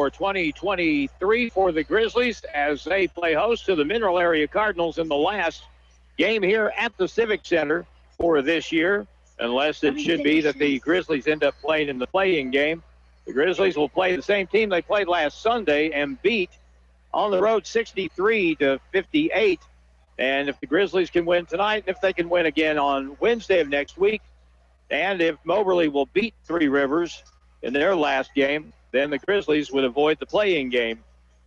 for 2023 for the Grizzlies as they play host to the Mineral Area Cardinals in the last game here at the Civic Center for this year, unless it should be that the Grizzlies end up playing in the play-in game. The Grizzlies will play the same team they played last Sunday and beat on the road 63-58. And if the Grizzlies can win tonight, and if they can win again on Wednesday of next week, and if Moberly will beat Three Rivers in their last game, then the Grizzlies would avoid the play-in game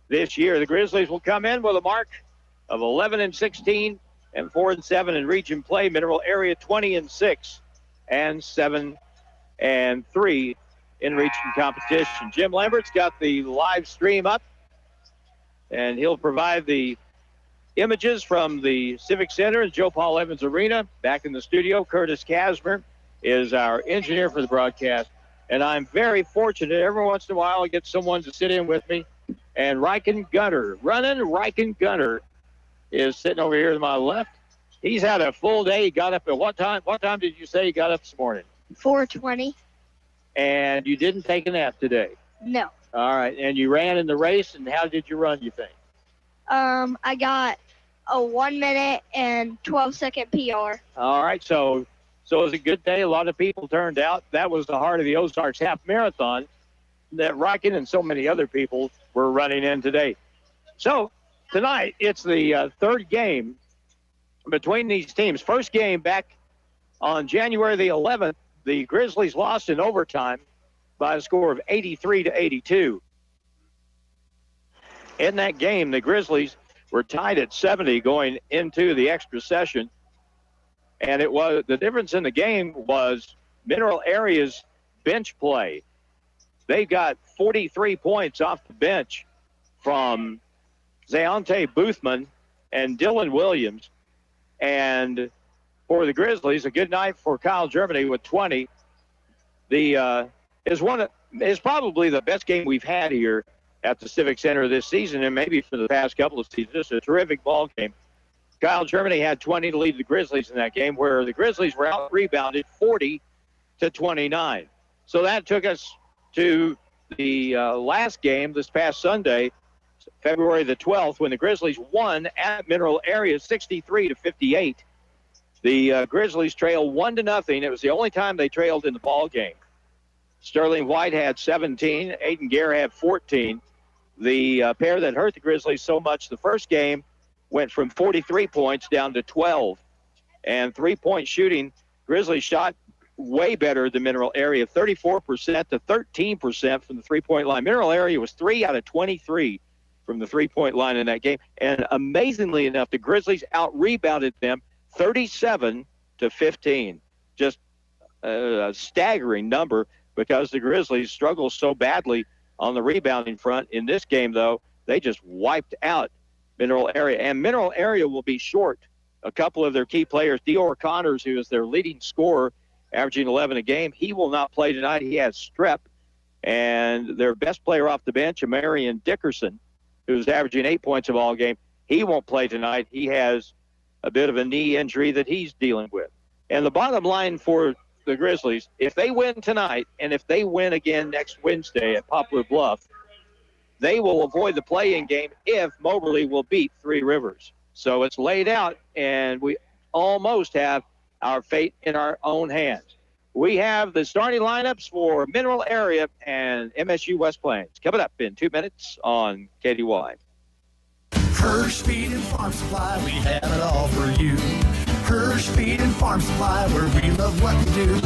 this year. The Grizzlies will come in with a mark of 11-16 and 4-7 in region play. Mineral Area 20-6 and 7-3 in region competition. Jim Lambert's got the live stream up, and he'll provide the images from the Civic Center and Joe Paul Evans Arena. Back in the studio, Curtis Kasmer is our engineer for the broadcast. And I'm very fortunate. Every once in a while, I get someone to sit in with me. And Riken Gunter is sitting over here to my left. He's had a full day. He got up at what time? What time did you say he got up this morning? 4:20. And you didn't take a nap today? No. All right. And you ran in the race, and how did you run, you think? I got a 1 minute and 12-second PR. All right. So it was a good day. A lot of people turned out. That was the heart of the Ozarks Half Marathon that Riken and so many other people were running in today. So tonight, it's the third game between these teams. First game back on January the 11th, the Grizzlies lost in overtime by a score of 83-82. In that game, the Grizzlies were tied at 70 going into the extra session. And it was the difference in the game was Mineral Area's bench play. They got 43 points off the bench from Zayante Boothman and Dylan Williams. And for the Grizzlies, a good night for Kyle Germany with 20. Is probably the best game we've had here at the Civic Center this season, and maybe for the past couple of seasons. Just a terrific ball game. Kyle Germany had 20 to lead the Grizzlies in that game, where the Grizzlies were out-rebounded 40-29. So that took us to the last game this past Sunday, February the 12th, when the Grizzlies won at Mineral Area 63-58. The Grizzlies trailed 1-0. It was the only time they trailed in the ball game. Sterling White had 17. Aiden Gare had 14. The pair that hurt the Grizzlies so much the first game went from 43 points down to 12. And three-point shooting, Grizzlies shot way better than Mineral Area, 34% to 13% from the three-point line. Mineral Area was 3 out of 23 from the three-point line in that game. And amazingly enough, the Grizzlies out-rebounded them 37-15. Just a staggering number because the Grizzlies struggled so badly on the rebounding front. In this game, though, they just wiped out Mineral Area. And Mineral Area will be short a couple of their key players. Dior Connors, who is their leading scorer, averaging 11 a game. He will not play tonight. He has strep. And their best player off the bench, Amarian Dickerson, who's averaging 8 points a ball game, he won't play tonight. He has a bit of a knee injury that he's dealing with. And the bottom line for the Grizzlies, if they win tonight and if they win again next Wednesday at Poplar Bluff, they will avoid the play-in game if Moberly will beat Three Rivers. So it's laid out, and we almost have our fate in our own hands. We have the starting lineups for Mineral Area and MSU West Plains coming up in 2 minutes on KDY. Hirsch Feed and Farm Supply, we have it all for you. Hirsch Feed and Farm Supply, where we love what we do.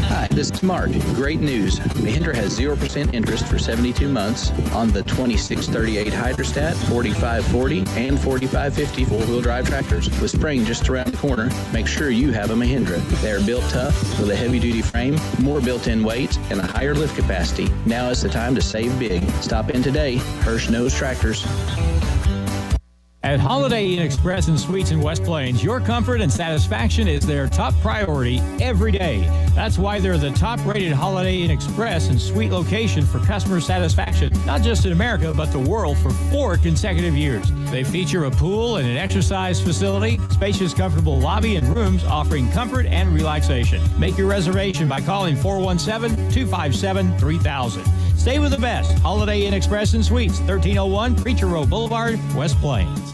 Hi, this is Mark. Great news. Mahindra has 0% interest for 72 months on the 2638 Hydrostat, 4540, and 4550 four-wheel drive tractors. With spring just around the corner, make sure you have a Mahindra. They are built tough with a heavy-duty frame, more built-in weight, and a higher lift capacity. Now is the time to save big. Stop in today. Hirsch knows tractors. At Holiday Inn Express and Suites in West Plains, your comfort and satisfaction is their top priority every day. That's why they're the top-rated Holiday Inn Express and Suite location for customer satisfaction, not just in America, but the world for 4 consecutive years. They feature a pool and an exercise facility, spacious, comfortable lobby and rooms offering comfort and relaxation. Make your reservation by calling 417-257-3000. Stay with the best. Holiday Inn Express and Suites, 1301 Preacher Row Boulevard, West Plains.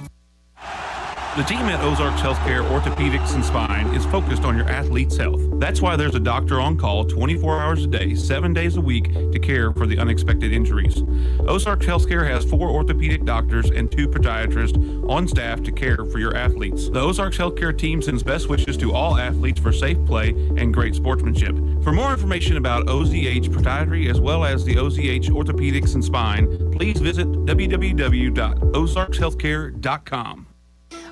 The team at Ozarks Healthcare Orthopedics and Spine is focused on your athlete's health. That's why there's a doctor on call 24 hours a day, 7 days a week to care for the unexpected injuries. Ozarks Healthcare has 4 orthopedic doctors and 2 podiatrists on staff to care for your athletes. The Ozarks Healthcare team sends best wishes to all athletes for safe play and great sportsmanship. For more information about OZH Podiatry as well as the OZH Orthopedics and Spine, please visit www.ozarkshealthcare.com.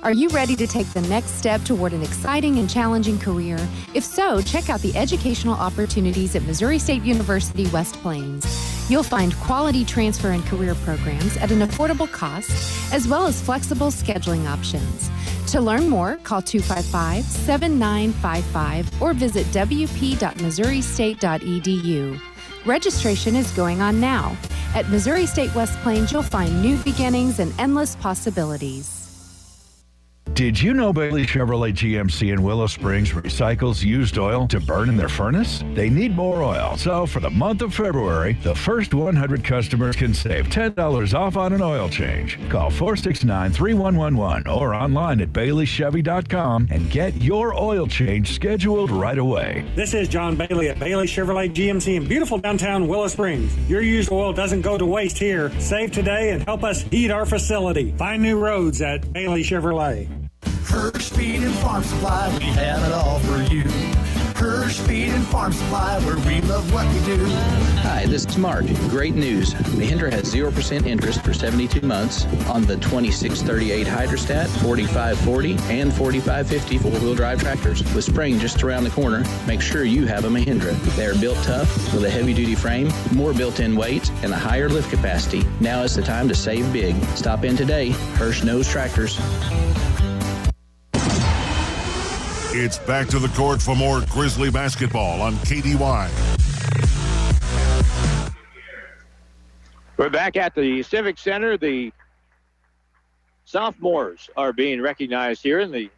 Are you ready to take the next step toward an exciting and challenging career? If so, check out the educational opportunities at Missouri State University West Plains. You'll find quality transfer and career programs at an affordable cost, as well as flexible scheduling options. To learn more, call 255-7955 or visit wp.missouristate.edu. Registration is going on now. At Missouri State West Plains, you'll find new beginnings and endless possibilities. Did you know Bailey Chevrolet GMC in Willow Springs recycles used oil to burn in their furnace? They need more oil, so for the month of February, the first 100 customers can save $10 off on an oil change. Call 469-3111 or online at BaileyChevy.com and get your oil change scheduled right away. This is John Bailey at Bailey Chevrolet GMC in beautiful downtown Willow Springs. Your used oil doesn't go to waste here. Save today and help us heat our facility. Find new roads at Bailey Chevrolet. Hirsch Feed and Farm Supply, we have it all for you. Hirsch Feed and Farm Supply, where we love what we do. Hi, this is Mark. Great news. Mahindra has 0% interest for 72 months on the 2638 Hydrostat, 4540, and 4550 four-wheel drive tractors. With spring just around the corner, make sure you have a Mahindra. They are built tough with a heavy-duty frame, more built-in weight, and a higher lift capacity. Now is the time to save big. Stop in today. Hirsch knows tractors. It's back to the court for more Grizzly basketball on KDY. We're back at the Civic Center. The sophomores are being recognized here in the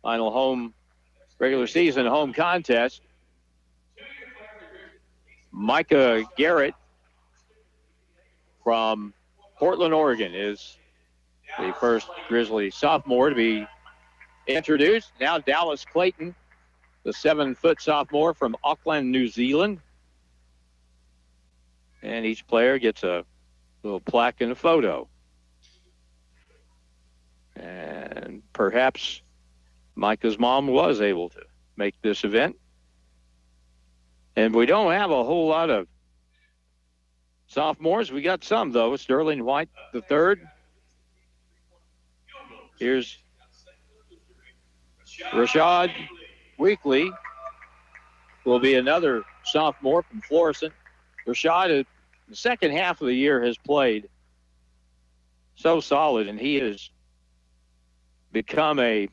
final regular season home contest. Micah Garrett from Portland, Oregon is the first Grizzly sophomore to be introduced. Now Dallas Clayton, the 7-foot sophomore from Auckland, New Zealand. And each player gets a little plaque and a photo. And perhaps Micah's mom was able to make this event. And we don't have a whole lot of sophomores. We got some, though. Sterling White, the third. Here's Rashad Weekly, will be another sophomore from Florissant. Rashad, the second half of the year, has played so solid, and he has become a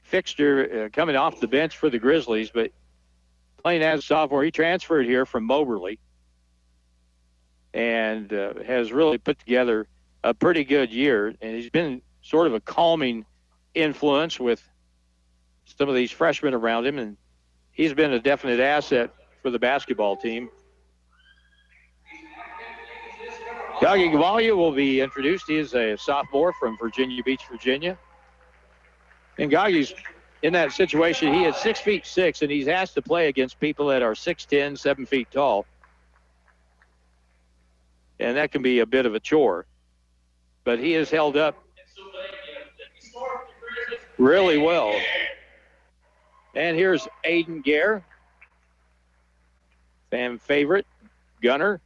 fixture coming off the bench for the Grizzlies, but playing as a sophomore. He transferred here from Moberly and has really put together a pretty good year, and he's been sort of a calming influence with some of these freshmen around him, and he's been a definite asset for the basketball team. Gagi Gavalia will be introduced. He is a sophomore from Virginia Beach, Virginia. And Gagi's in that situation. He is 6'6", and he's asked to play against people that are 6'10", 7 feet tall. And that can be a bit of a chore. But he has held up really well. And here's Aiden Gare, fan favorite, gunner.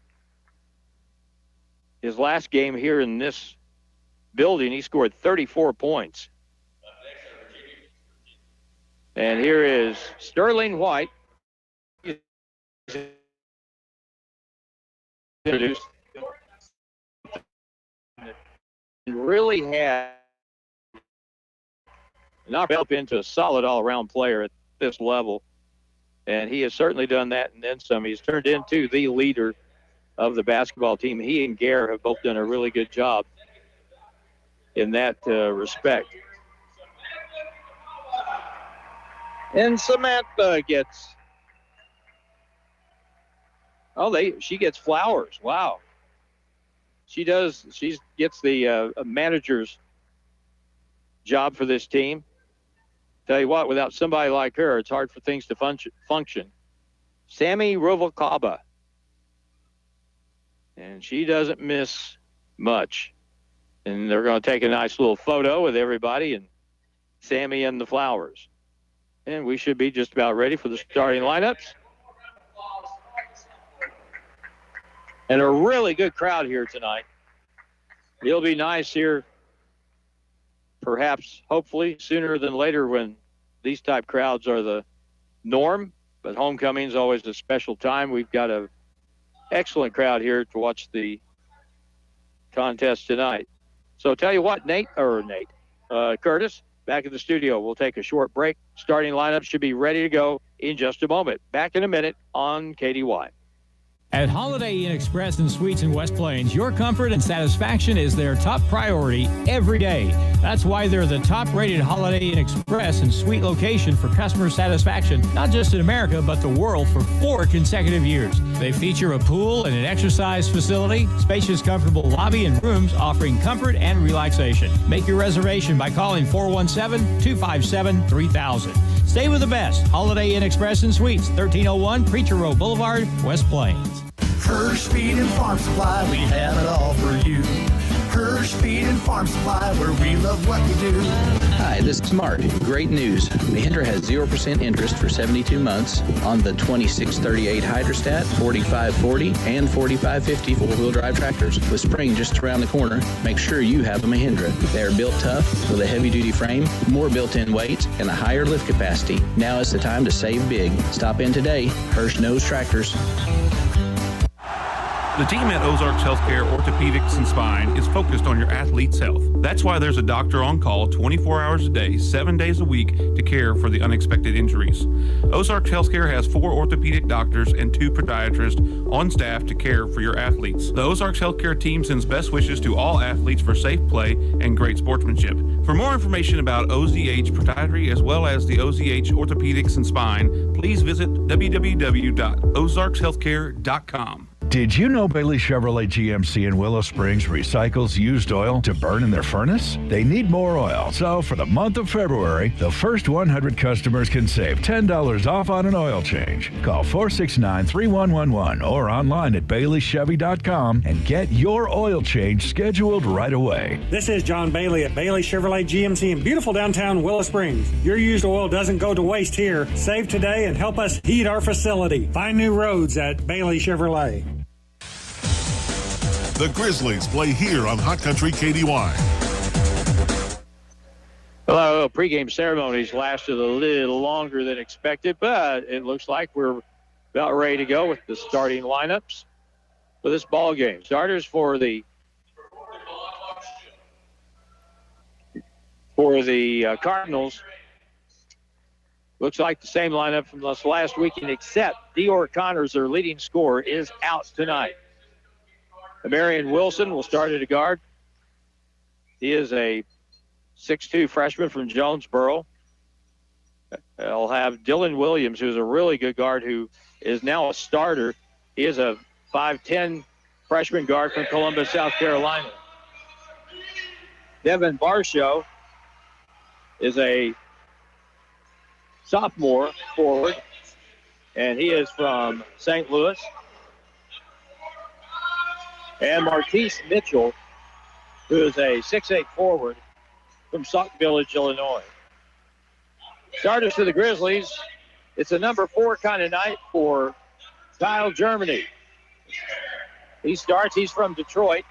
His last game here in this building, he scored 34 points. And here is Sterling White. Introduced. Really had knocked up into a solid all-around player at this level, and he has certainly done that and then some. He's turned into the leader of the basketball team. He and Gare have both done a really good job in that respect. And Samantha gets Oh, she gets flowers. Wow. She does. She gets the manager's job for this team. Tell you what, without somebody like her, it's hard for things to function. Sammy Ruvalcaba. And she doesn't miss much. And they're going to take a nice little photo with everybody and Sammy and the flowers. And we should be just about ready for the starting lineups. And a really good crowd here tonight. It'll be nice here, perhaps, hopefully, sooner than later when these type crowds are the norm. But homecoming is always a special time. We've got an excellent crowd here to watch the contest tonight. So tell you what, Curtis, back in the studio. We'll take a short break. Starting lineup should be ready to go in just a moment. Back in a minute on KDY. At Holiday Inn Express and Suites in West Plains, your comfort and satisfaction is their top priority every day. That's why they're the top-rated Holiday Inn Express and Suite location for customer satisfaction, not just in America, but the world for 4 consecutive years. They feature a pool and an exercise facility, spacious, comfortable lobby and rooms offering comfort and relaxation. Make your reservation by calling 417-257-3000. Stay with the best. Holiday Inn Express and Suites, 1301 Preacher Row Boulevard, West Plains. Hirsch Feed and Farm Supply, we have it all for you. Hirsch Feed and Farm Supply, where we love what we do. Hi, this is Mark. Great news. Mahindra has 0% interest for 72 months on the 2638 Hydrostat, 4540, and 4550 four-wheel drive tractors. With spring just around the corner, make sure you have a Mahindra. They are built tough with a heavy-duty frame, more built-in weight, and a higher lift capacity. Now is the time to save big. Stop in today. Hirsch knows tractors. The team at Ozarks Healthcare Orthopedics and Spine is focused on your athlete's health. That's why there's a doctor on call 24 hours a day, 7 days a week to care for the unexpected injuries. Ozarks Healthcare has 4 orthopedic doctors and 2 podiatrists on staff to care for your athletes. The Ozarks Healthcare team sends best wishes to all athletes for safe play and great sportsmanship. For more information about OZH Podiatry as well as the OZH Orthopedics and Spine, please visit www.ozarkshealthcare.com. Did you know Bailey Chevrolet GMC in Willow Springs recycles used oil to burn in their furnace? They need more oil, so for the month of February, the first 100 customers can save $10 off on an oil change. Call 469-3111 or online at BaileyChevy.com and get your oil change scheduled right away. This is John Bailey at Bailey Chevrolet GMC in beautiful downtown Willow Springs. Your used oil doesn't go to waste here. Save today and help us heat our facility. Find new roads at Bailey Chevrolet. The Grizzlies play here on Hot Country KDY. Hello, pregame ceremonies lasted a little longer than expected, but it looks like we're about ready to go with the starting lineups for this ball game. Starters for the Cardinals. Looks like the same lineup from this last weekend, except Dior Connors, their leading scorer, is out tonight. Marion Wilson will start at a guard. He is a 6'2 freshman from Jonesboro. They'll have Dylan Williams, who's a really good guard, who is now a starter. He is a 5'10 freshman guard from Columbus, South Carolina. Devin Barshow is a sophomore forward, and he is from St. Louis. And Marquise Mitchell, who is a 6'8 forward from Sauk Village, Illinois. Starters for the Grizzlies. It's a number 4 kind of night for Kyle Germany. He starts. He's from Detroit,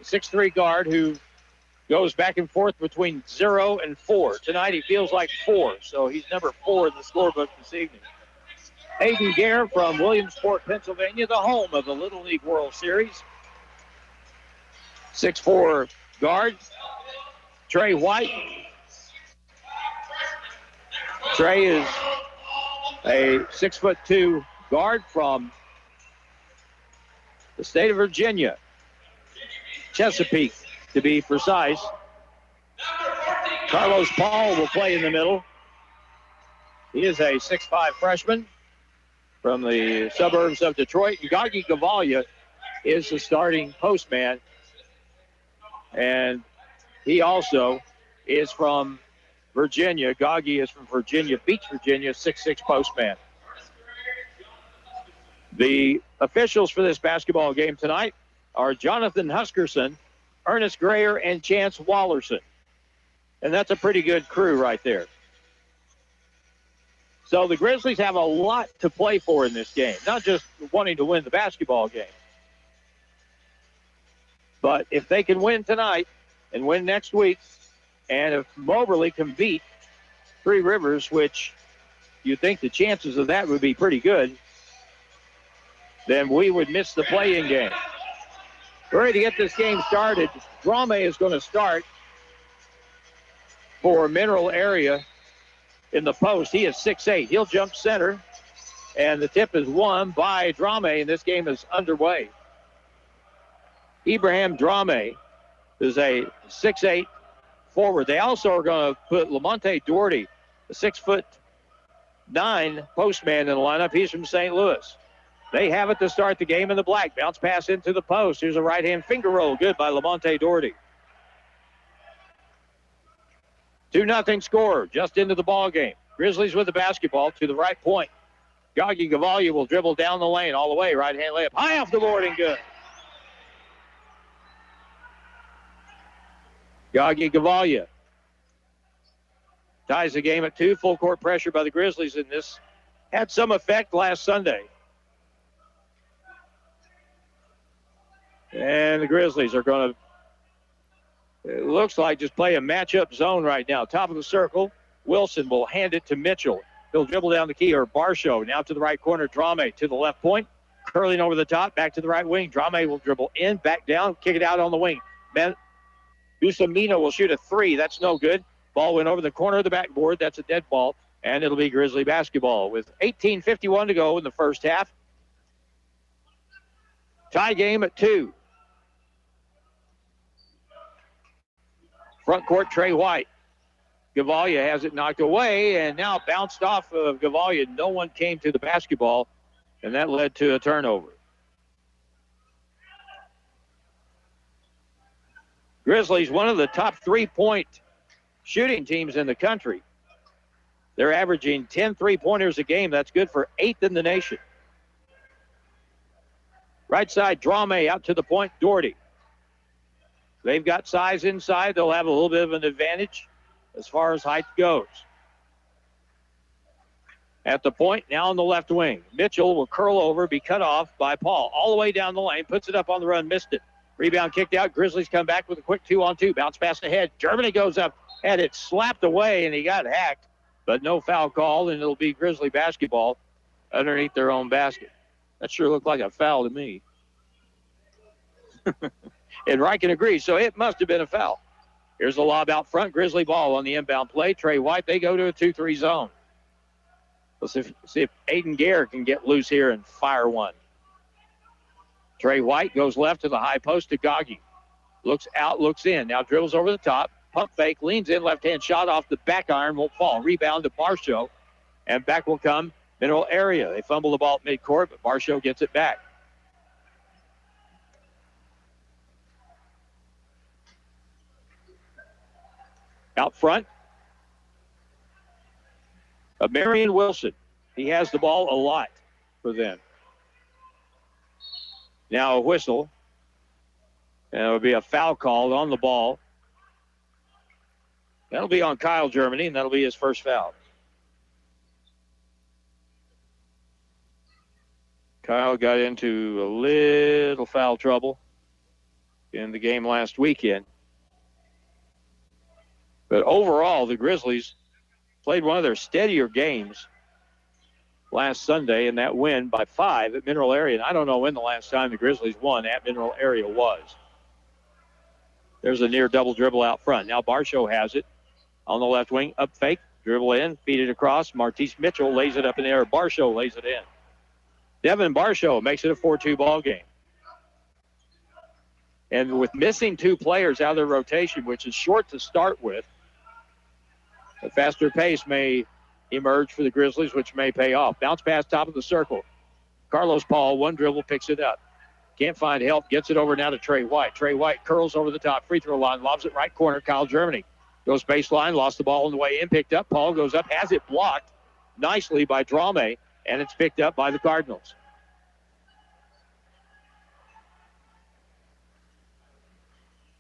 a 6'3 guard who goes back and forth between 0 and 4. Tonight he feels like 4, so he's number 4 in the scorebook this evening. Hayden Gare from Williamsport, Pennsylvania, the home of the Little League World Series. 6'4 guard. Trey White. Trey is a 6'2 guard from the state of Virginia. Chesapeake, to be precise. Carlos Paul will play in the middle. He is a 6'5 freshman. from the suburbs of Detroit. And Gagi Gavalia is the starting postman. And he also is from Virginia. Gagi is from Virginia Beach, Virginia, 6'6" postman. The officials for this basketball game tonight are Jonathan Huskerson, Ernest Grayer, and Chance Wallerson. And that's a pretty good crew right there. So the Grizzlies have a lot to play for in this game, not just wanting to win the basketball game. But if they can win tonight and win next week, and if Moberly can beat Three Rivers, which you think the chances of that would be pretty good, then we would miss the play-in game. We're ready to get this game started. Drame is going to start for Mineral Area in the post. He is 6'8". He'll jump center, and the tip is won by Drame, and this game is underway. Ibrahim Drame is a 6'8" forward. They also are going to put Lamonte Doherty, a 6'9" postman in the lineup. He's from St. Louis. They have it to start the game in the black. Bounce pass into the post. Here's a right-hand finger roll. Good by Lamonte Doherty. 2-0 score just into the ball game. Grizzlies with the basketball to the right point. Gagi Gavalia will dribble down the lane all the way. Right-hand layup. High off the board and good. Gagi Gavalia ties the game at 2. Full court pressure by the Grizzlies, and this had some effect last Sunday. And the Grizzlies are going to, it looks like, just play a matchup zone right now. Top of the circle, Wilson will hand it to Mitchell. He'll dribble down the key, or Barshow. Now to the right corner, Drame to the left point. Curling over the top, back to the right wing. Drame will dribble in, back down, kick it out on the wing. Usamino will shoot a 3. That's no good. Ball went over the corner of the backboard. That's a dead ball, and it'll be Grizzly basketball with 18:51 to go in the first half. Tie game at 2. Front court, Trey White. Gavalia has it knocked away, and now bounced off of Gavalia. No one came to the basketball, and that led to a turnover. Grizzlies, one of the top 3-point shooting teams in the country. They're averaging 10 3-pointers a game. That's good for 8th in the nation. Right side, Drame out to the point, Doherty. They've got size inside. They'll have a little bit of an advantage as far as height goes. At the point, now on the left wing. Mitchell will curl over, be cut off by Paul. All the way down the lane, puts it up on the run, missed it. Rebound kicked out. Grizzlies come back with a quick 2-on-2. Bounce pass ahead. Germany goes up, had it slapped away, and he got hacked. But no foul called, and it'll be Grizzly basketball underneath their own basket. That sure looked like a foul to me. And Riken agrees, so it must have been a foul. Here's the lob out front. Grizzly ball on the inbound play. Trey White, they go to a 2-3 zone. Let's see if Aiden Gare can get loose here and fire one. Trey White goes left to the high post to Gagi. Looks out, looks in. Now dribbles over the top. Pump fake, leans in, left-hand shot off the back iron, won't fall. Rebound to Barshow, and back will come Mineral Area. They fumble the ball at midcourt, but Barshow gets it back. Out front, Marion Wilson. He has the ball a lot for them. Now a whistle, and it'll be a foul called on the ball. That'll be on Kyle Germany, and that'll be his first foul. Kyle got into a little foul trouble in the game last weekend. But overall, the Grizzlies played one of their steadier games last Sunday in that win by 5 at Mineral Area. And I don't know when the last time the Grizzlies won at Mineral Area was. There's a near double dribble out front. Now Barshow has it on the left wing. Up fake, dribble in, feed it across. Martise Mitchell lays it up in the air. Barshow lays it in. Devin Barshow makes it a 4-2 ball game. And with missing 2 players out of their rotation, which is short to start with, a faster pace may emerge for the Grizzlies, which may pay off. Bounce pass top of the circle. Carlos Paul, one dribble, picks it up. Can't find help, gets it over now to Trey White. Trey White curls over the top, free throw line, lobs it right corner. Kyle Germany goes baseline, lost the ball on the way in, picked up. Paul goes up, has it blocked nicely by Drame, and it's picked up by the Cardinals.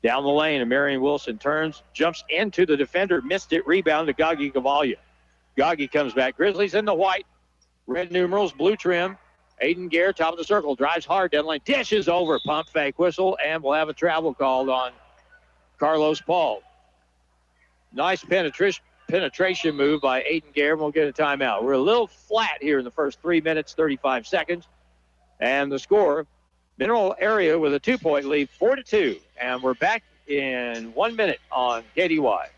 Down the lane, and Marion Wilson turns, jumps into the defender, missed it, rebound to Gagi Gavalia. Gagi comes back. Grizzlies in the white, red numerals, blue trim. Aiden Gare, top of the circle, drives hard, down the lane, dishes over, pump fake, whistle, and we'll have a travel called on Carlos Paul. Nice penetration move by Aiden Gare, and we'll get a timeout. We're a little flat here in the first 3 minutes, 35 seconds. And the score, Mineral Area with a 2-point lead, 4-2. And we're back in 1 minute on KDY.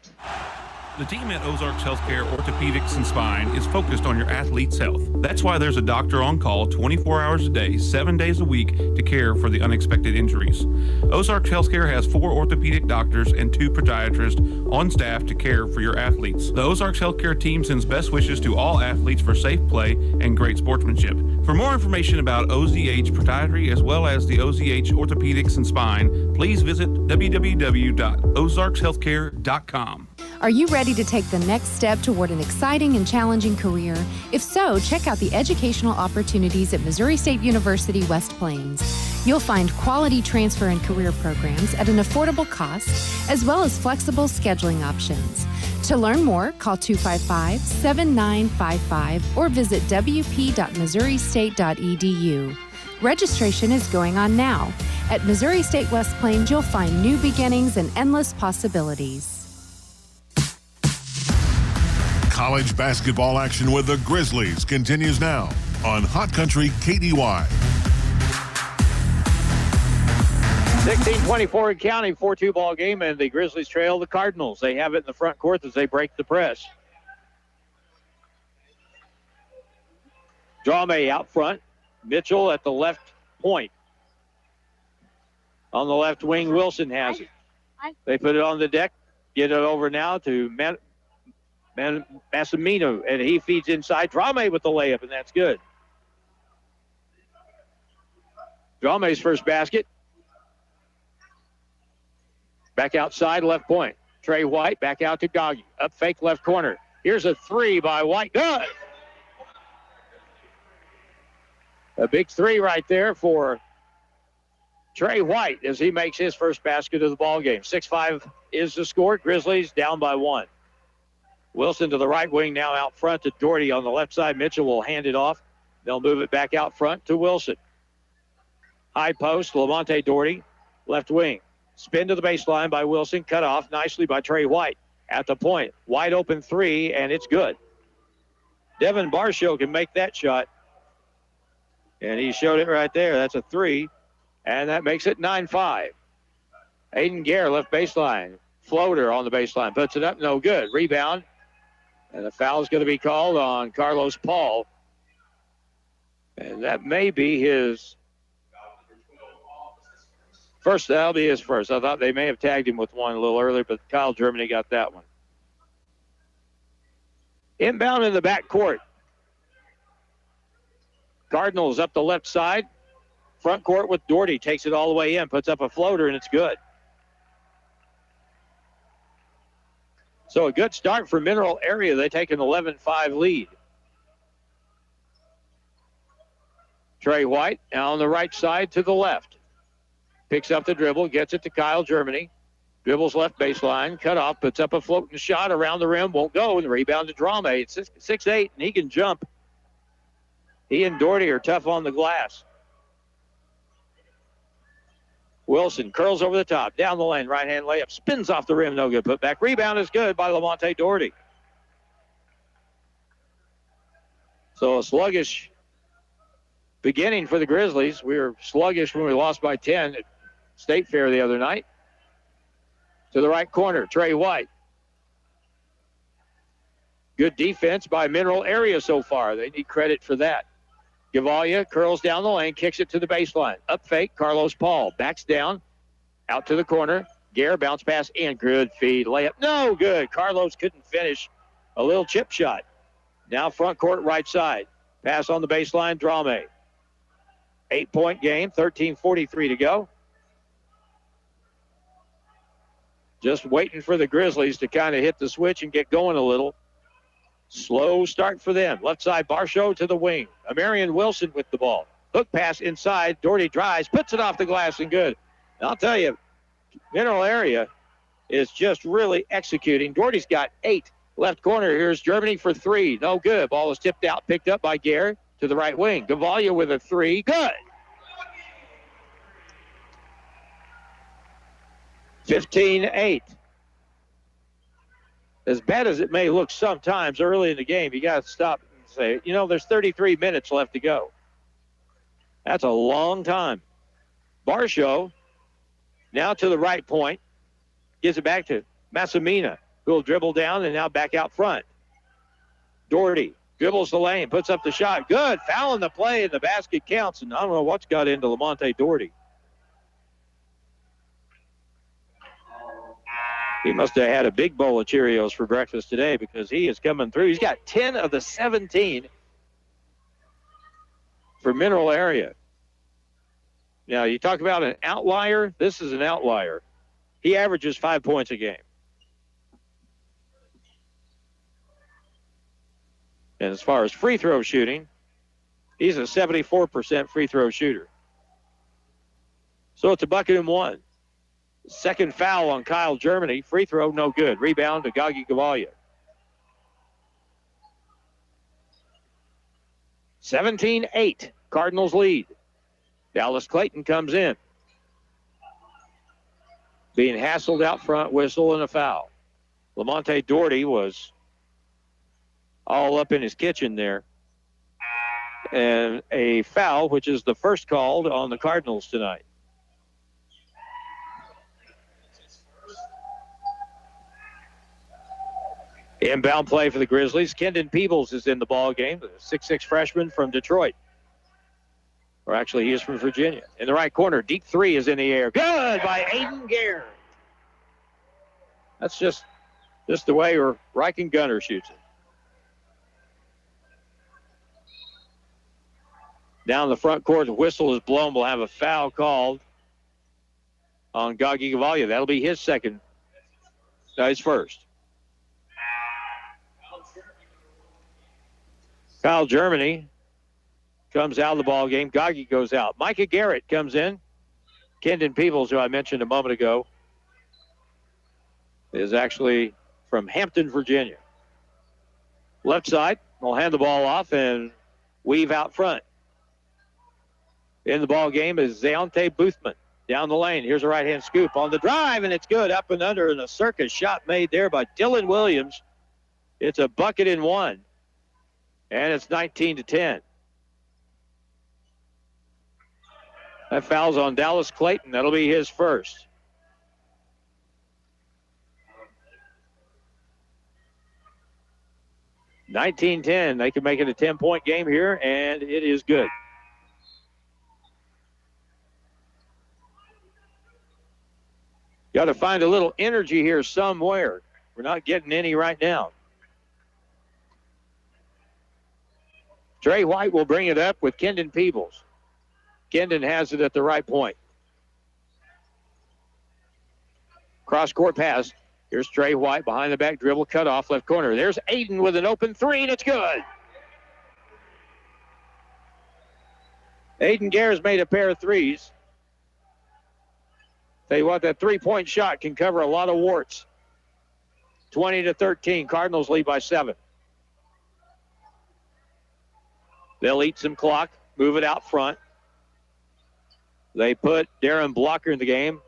The team at Ozarks Healthcare Orthopedics and Spine is focused on your athlete's health. That's why there's a doctor on call 24 hours a day, 7 days a week to care for the unexpected injuries. Ozarks Healthcare has 4 orthopedic doctors and 2 podiatrists on staff to care for your athletes. The Ozarks Healthcare team sends best wishes to all athletes for safe play and great sportsmanship. For more information about OZH Podiatry as well as the OZH Orthopedics and Spine, please visit www.ozarkshealthcare.com. Are you ready to take the next step toward an exciting and challenging career? If so, check out the educational opportunities at Missouri State University West Plains. You'll find quality transfer and career programs at an affordable cost, as well as flexible scheduling options. To learn more, call 255-7955 or visit wp.missouristate.edu. Registration is going on now. At Missouri State West Plains, you'll find new beginnings and endless possibilities. College basketball action with the Grizzlies continues now on Hot Country KDY. 16-24 in counting, 4-2 ball game, and the Grizzlies trail the Cardinals. They have it in the front court as they break the press. Drame out front. Mitchell at the left point. On the left wing, Wilson has it. They put it on the deck. Get it over now to Massimino, and he feeds inside. Drame with the layup, and that's good. Drame's first basket. Back outside, left point. Trey White back out to Gagi. Up fake left corner. Here's a three by White. Good. A big three right there for Trey White as he makes his first basket of the ball game. 6-5 is the score. Grizzlies down by 1. Wilson to the right wing, now out front to Doherty on the left side. Mitchell will hand it off. They'll move it back out front to Wilson. High post, Lamonte Doherty, left wing. Spin to the baseline by Wilson, cut off nicely by Trey White. At the point, wide open three, and it's good. Devin Barshow can make that shot. And he showed it right there. That's a three, and that makes it 9-5. Aiden Gare, left baseline. Floater on the baseline, puts it up, no good. Rebound. And the foul is going to be called on Carlos Paul. And that may be his first. That'll be his first. I thought they may have tagged him with one a little earlier, but Kyle Germany got that one. Inbound in the back court. Cardinals up the left side. Front court with Doherty. Takes it all the way in, puts up a floater, and it's good. So a good start for Mineral Area. They take an 11-5 lead. Trey White now on the right side to the left. Picks up the dribble, gets it to Kyle Germany. Dribbles left baseline, cut off, puts up a floating shot around the rim, won't go, and the rebound to Drame. It's 6'8", and he can jump. He and Doherty are tough on the glass. Wilson curls over the top, down the lane, right-hand layup, spins off the rim, no good. Put back, rebound is good by Lamonte Doherty. So a sluggish beginning for the Grizzlies. We were sluggish when we lost by 10 at State Fair the other night. To the right corner, Trey White. Good defense by Mineral Area so far. They need credit for that. Gavalia curls down the lane, kicks it to the baseline. Up fake, Carlos Paul. Backs down, out to the corner. Gare, bounce pass in. Good feed, layup. No good. Carlos couldn't finish. A little chip shot. Now front court right side. Pass on the baseline, Drame. 8-point game, 13:43 to go. Just waiting for the Grizzlies to kind of hit the switch and get going a little. Slow start for them. Left side, Barshow to the wing. Amarian Wilson with the ball. Hook pass inside. Doherty drives, puts it off the glass and good. And I'll tell you, Mineral Area is just really executing. Doherty's got 8. Left corner, here's Germany for 3. No good. Ball is tipped out, picked up by Garrett to the right wing. Gavalia with a 3. Good. 15-8. As bad as it may look sometimes early in the game, you got to stop and say, there's 33 minutes left to go. That's a long time. Barshow now to the right point. Gives it back to Massimina, who will dribble down and now back out front. Doherty dribbles the lane, puts up the shot. Good. Foul in the play, and the basket counts. And I don't know what's got into Lamonte Doherty. He must have had a big bowl of Cheerios for breakfast today because he is coming through. He's got 10 of the 17 for Mineral Area. Now, you talk about an outlier. This is an outlier. He averages 5 points a game. And as far as free throw shooting, he's a 74% free throw shooter. So it's a bucket and one. Second foul on Kyle Germany. Free throw, no good. Rebound to Gagi Gavalia. 17-8. Cardinals lead. Dallas Clayton comes in. Being hassled out front, whistle, and a foul. Lamonte Doherty was all up in his kitchen there. And a foul, which is the first called on the Cardinals tonight. Inbound play for the Grizzlies. Kendon Peebles is in the ball game, the 6'6" freshman from Detroit. Or actually, he is from Virginia. In the right corner, deep 3 is in the air. Good by Aiden Gare. That's just the way Reichen Gunner shoots it. Down the front court, the whistle is blown. We'll have a foul called on Gagi Gavalia. That'll be his second. No, his first. Kyle Germany comes out of the ball game. Gagi goes out. Micah Garrett comes in. Kendon Peebles, who I mentioned a moment ago, is actually from Hampton, Virginia. Left side, will hand the ball off and weave out front. In the ball game is Zayonte Boothman. Down the lane, here's a right-hand scoop on the drive, and it's good. Up and under, and a circus shot made there by Dylan Williams. It's a bucket and one. And it's 19-10. That foul's on Dallas Clayton. That'll be his first. (19-10). They can make it a 10-point game here, and it is good. Got to find a little energy here somewhere. We're not getting any right now. Trey White will bring it up with Kendon Peebles. Kendon has it at the right point. Cross-court pass. Here's Trey White behind the back dribble, cut off left corner. There's Aiden with an open 3, and it's good. Aiden Gare's made a pair of threes. Tell you what, that three-point shot can cover a lot of warts. 20-13. Cardinals lead by 7. They'll eat some clock, move it out front. They put Darren Blocker in the game.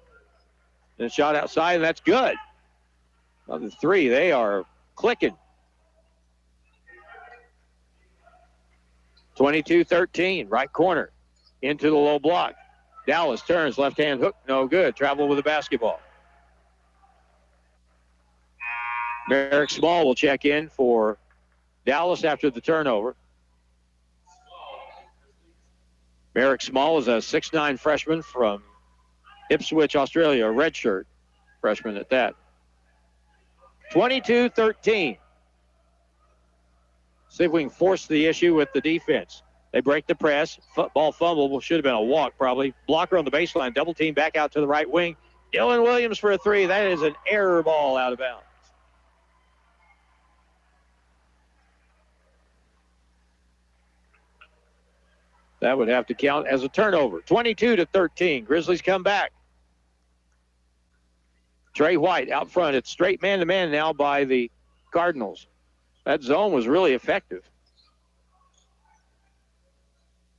And shot outside, and that's good. On the 3, they are clicking. 22-13, right corner. Into the low block. Dallas turns, left-hand hook, no good. Travel with the basketball. Merrick Small will check in for Dallas after the turnover. Merrick Small is a 6'9" freshman from Ipswich, Australia, a redshirt freshman at that. 22-13. See if we can force the issue with the defense. They break the press. Ball fumble. Should have been a walk, probably. Blocker on the baseline. Double team back out to the right wing. Dylan Williams for a three. That is an error ball out of bounds. That would have to count as a turnover. 22-13. Grizzlies come back. Trey White out front. It's straight man-to-man now by the Cardinals. That zone was really effective.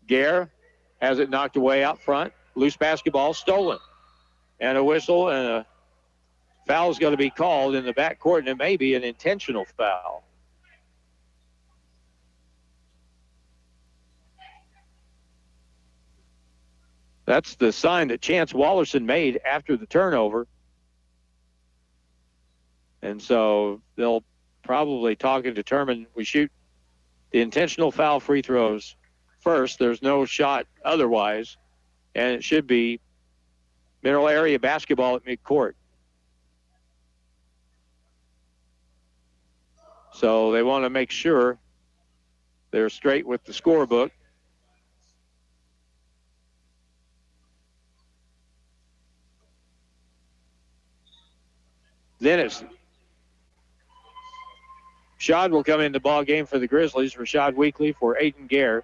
Gare has it knocked away out front. Loose basketball stolen. And a whistle and a foul is going to be called in the backcourt, and it may be an intentional foul. That's the sign that Chance Wallerson made after the turnover. And so they'll probably talk and determine we shoot the intentional foul free throws first. There's no shot otherwise, and it should be Mineral Area basketball at midcourt. So they want to make sure they're straight with the scorebook. Then it's Rashad will come in the ball game for the Grizzlies. Rashad Weekly for Aiden Gare.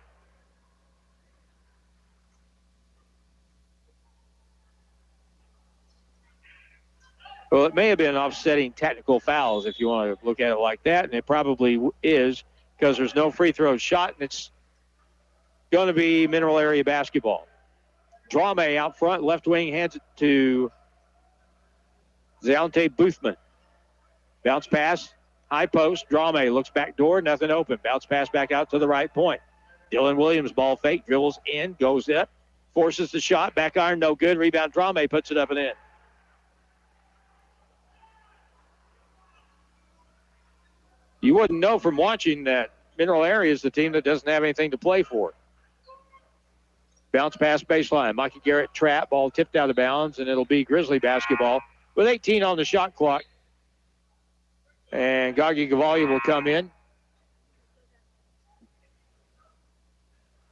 Well, it may have been offsetting technical fouls if you want to look at it like that, and it probably is because there's no free throw shot, and it's going to be Mineral Area basketball. Drame out front, left wing, hands it to Deontay Boothman. Bounce pass, high post. Drame looks back door, nothing open. Bounce pass back out to the right point. Dylan Williams, ball fake, dribbles in, goes up, forces the shot, back iron, no good. Rebound, Drame puts it up and in. You wouldn't know from watching that Mineral Area is the team that doesn't have anything to play for. Bounce pass baseline. Mikey Garrett trap, ball tipped out of bounds, and it'll be Grizzly basketball with 18 on the shot clock. And Gagi Gavalia will come in.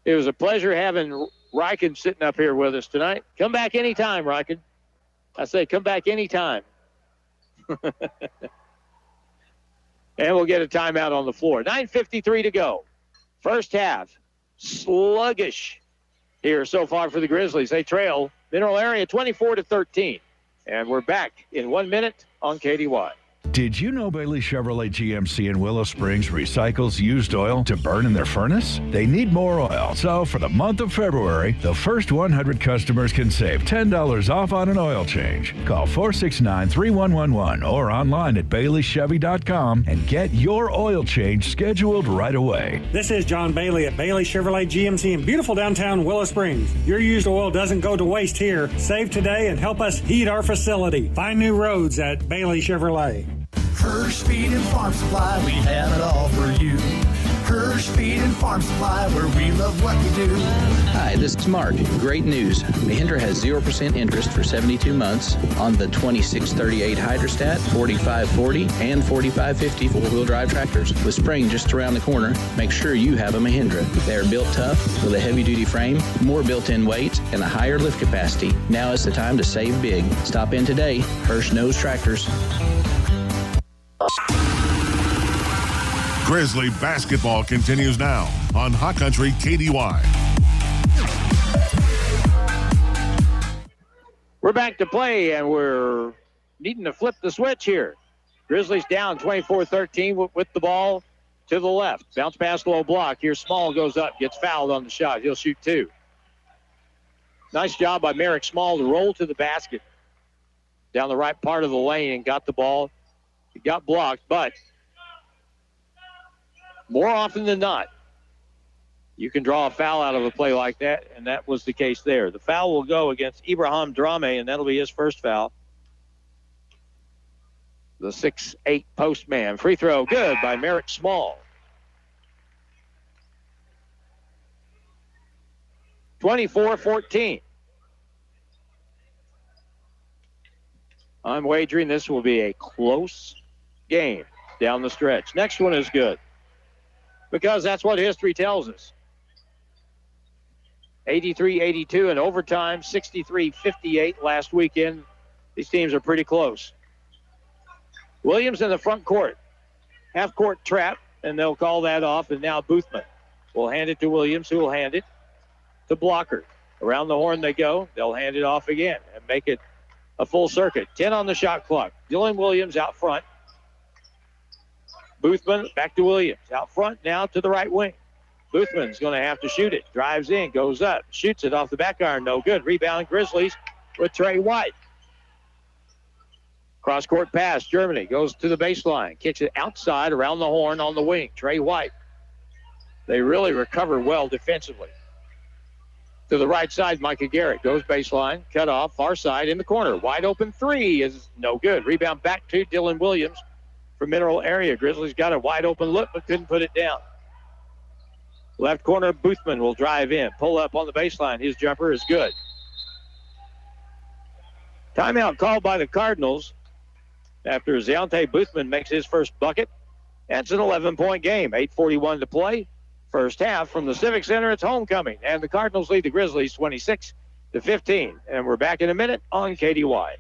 It was a pleasure having Riken sitting up here with us tonight. Come back anytime, Riken. I say come back anytime. And we'll get a timeout on the floor. 9:53 to go. First half, sluggish here so far for the Grizzlies. They trail Mineral Area 24-13. And we're back in 1 minute on KDY. Did you know Bailey Chevrolet GMC in Willow Springs recycles used oil to burn in their furnace? They need more oil. So for the month of February, the first 100 customers can save $10 off on an oil change. Call 469-3111 or online at BaileyChevy.com and get your oil change scheduled right away. This is John Bailey at Bailey Chevrolet GMC in beautiful downtown Willow Springs. Your used oil doesn't go to waste here. Save today and help us heat our facility. Find new roads at Bailey Chevrolet. Hirsch Feed and Farm Supply, we have it all for you. Hirsch Feed and Farm Supply, where we love what we do. Hi, this is Mark. Great news. Mahindra has 0% interest for 72 months on the 2638 Hydrostat, 4540, and 4550 four-wheel drive tractors. With spring just around the corner, make sure you have a Mahindra. They are built tough with a heavy-duty frame, more built-in weight, and a higher lift capacity. Now is the time to save big. Stop in today. Hirsch knows tractors. Grizzly basketball continues now on Hot Country KDY. We're back to play, and we're needing to flip the switch here. Grizzlies down 24-13 with the ball to the left. Bounce pass, low block. Here Small goes up, gets fouled on the shot. He'll shoot two. Nice job by Merrick Small to roll to the basket down the right part of the lane and got the ball. He got blocked, but more often than not, you can draw a foul out of a play like that, and that was the case there. The foul will go against Ibrahim Drame, and that'll be his first foul. The 6'8" post man. Free throw, good by Merrick Small. 24-14. I'm wagering this will be a close game down the stretch. Next one is good because that's what history tells us. 83-82 in overtime, 63-58 last weekend. These teams are pretty close. Williams in the front court. Half-court trap, and they'll call that off, and now Boothman will hand it to Williams, who will hand it to Blocker. Around the horn they go. They'll hand it off again and make it a full circuit. 10 on the shot clock. Dylan Williams out front. Boothman back to Williams. Out front now to the right wing. Boothman's going to have to shoot it. Drives in, goes up, shoots it off the back iron. No good. Rebound Grizzlies with Trey White. Cross-court pass. Germany goes to the baseline. Kicks it outside around the horn on the wing. Trey White. They really recover well defensively. To the right side, Micah Garrett goes baseline, cut off, far side in the corner. Wide open three is no good. Rebound back to Dylan Williams from Mineral Area. Grizzlies got a wide open look, but couldn't put it down. Left corner, Boothman will drive in, pull up on the baseline. His jumper is good. Timeout called by the Cardinals after Deontay Boothman makes his first bucket. That's an 11-point game, 8:41 to play. First half from the Civic Center, it's homecoming, and the Cardinals lead the Grizzlies 26-15. And we're back in a minute on KDY.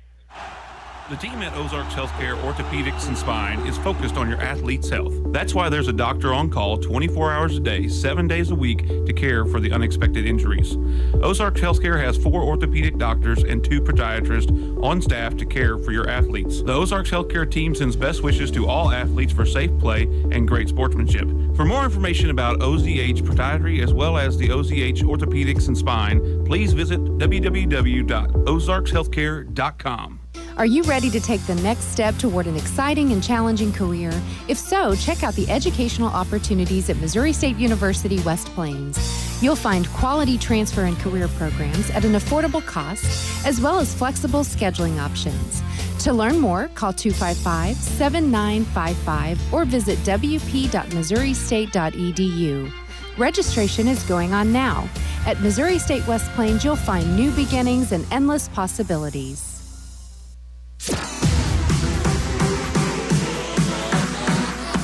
The team at Ozarks Healthcare Orthopedics and Spine is focused on your athlete's health. That's why there's a doctor on call 24 hours a day, 7 days a week to care for the unexpected injuries. Ozarks Healthcare has 4 orthopedic doctors and 2 podiatrists on staff to care for your athletes. The Ozarks Healthcare team sends best wishes to all athletes for safe play and great sportsmanship. For more information about OZH Podiatry as well as the OZH Orthopedics and Spine, please visit www.ozarkshealthcare.com. Are you ready to take the next step toward an exciting and challenging career? If so, check out the educational opportunities at Missouri State University West Plains. You'll find quality transfer and career programs at an affordable cost, as well as flexible scheduling options. To learn more, call 255-7955 or visit wp.missouristate.edu. Registration is going on now. At Missouri State West Plains, you'll find new beginnings and endless possibilities.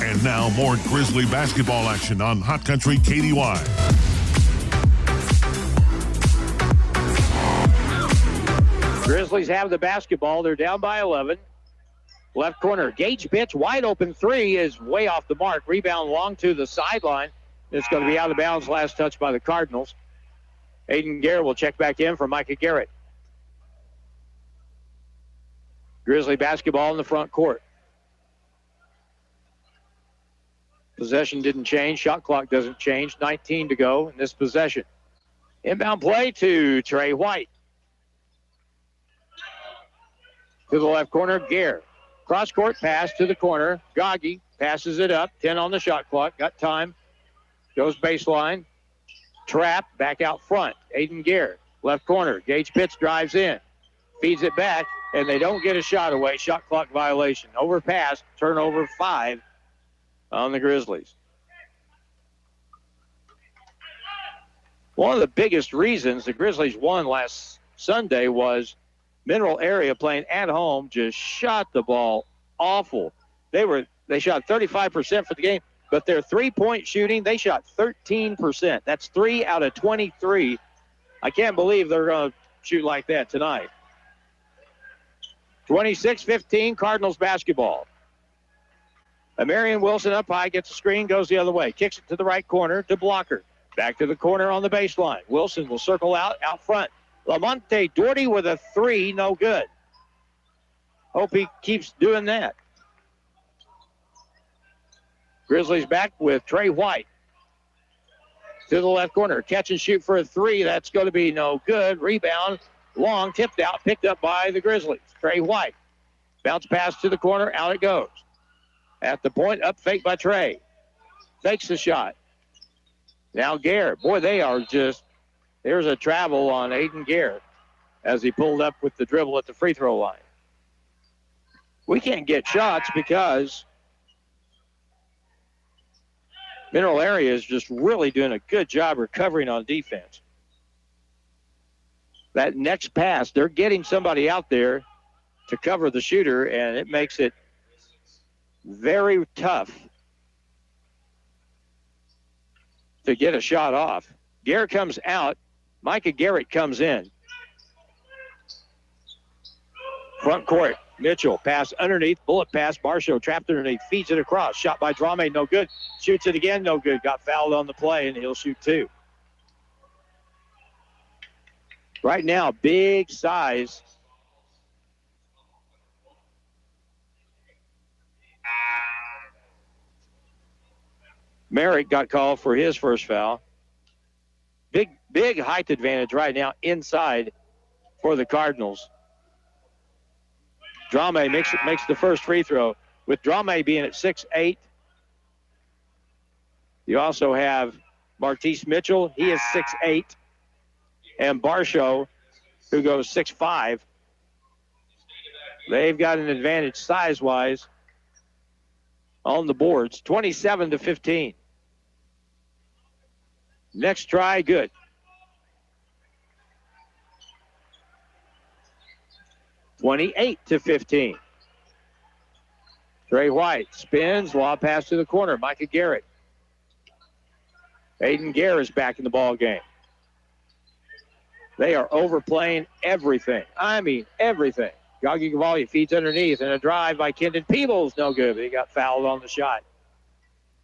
And now more Grizzly basketball action on Hot Country KDY. Grizzlies have the basketball. They're down by 11. Left corner, Gage pitch, wide open three is way off the mark. Rebound long to the sideline. It's going to be out of bounds. Last touch by the Cardinals. Aiden Garrett will check back in for Micah Garrett. Grizzly basketball in the front court. Possession didn't change. Shot clock doesn't change. 19 to go in this possession. Inbound play to Trey White. To the left corner, Gare. Cross-court pass to the corner. Gaggi passes it up. 10 on the shot clock. Got time. Goes baseline. Trap back out front. Aiden Gare. Left corner. Gage Pitts drives in. Feeds it back. And they don't get a shot away. Shot clock violation. Overpass. Turnover 5 on the Grizzlies. One of the biggest reasons the Grizzlies won last Sunday was Mineral Area playing at home just shot the ball awful. They shot 35% for the game, but their three-point shooting, they shot 13%. That's 3 out of 23. I can't believe they're going to shoot like that tonight. 26-15, Cardinals basketball. Marion Wilson up high, gets a screen, goes the other way. Kicks it to the right corner to Blocker. Back to the corner on the baseline. Wilson will circle out front. Lamonte Doherty with a three, no good. Hope he keeps doing that. Grizzlies back with Trey White. To the left corner, catch and shoot for a three. That's going to be no good. Rebound, long, tipped out, picked up by the Grizzlies. Trey White. Bounce pass to the corner, out it goes. At the point, up fake by Trey. Fakes the shot. Now Garrett. Boy, they are just, there's a travel on Aiden Garrett as he pulled up with the dribble at the free throw line. We can't get shots because Mineral Area is just really doing a good job recovering on defense. That next pass, they're getting somebody out there to cover the shooter, and it makes it very tough to get a shot off. Garrett comes out. Micah Garrett comes in. Front court, Mitchell, pass underneath, bullet pass, Barshow trapped underneath, feeds it across, shot by Drame, no good, shoots it again, no good, got fouled on the play, and he'll shoot 2. Right now, big size. Merrick got called for his first foul. Big height advantage right now inside for the Cardinals. Drame makes the first free throw. With Drame being at 6'8", you also have Martise Mitchell. He is 6'8", and Barshow, who goes 6'5". They've got an advantage size-wise on the boards, 27-15. Next try, good. (28-15). Trey White spins, lob pass to the corner. Micah Garrett. Aiden Gare is back in the ball game. They are overplaying everything. I mean, everything. Gagi Cavalli feeds underneath, and a drive by Kendon Peebles. No good, but he got fouled on the shot.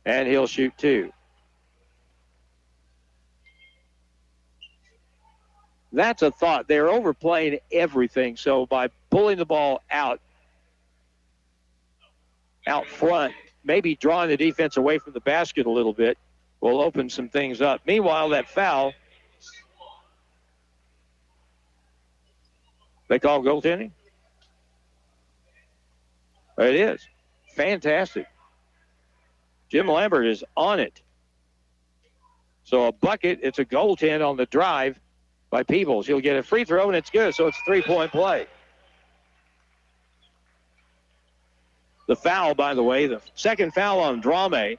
And he'll shoot 2. That's a thought. They're overplaying everything. So by pulling the ball out front, maybe drawing the defense away from the basket a little bit, will open some things up. Meanwhile, that foul, they call goaltending? It is. Fantastic. Jim Lambert is on it. So a bucket, it's a goaltend on the drive by Peebles. He'll get a free throw, and it's good, so it's a 3-point play. The foul, by the way, the second foul on Drame.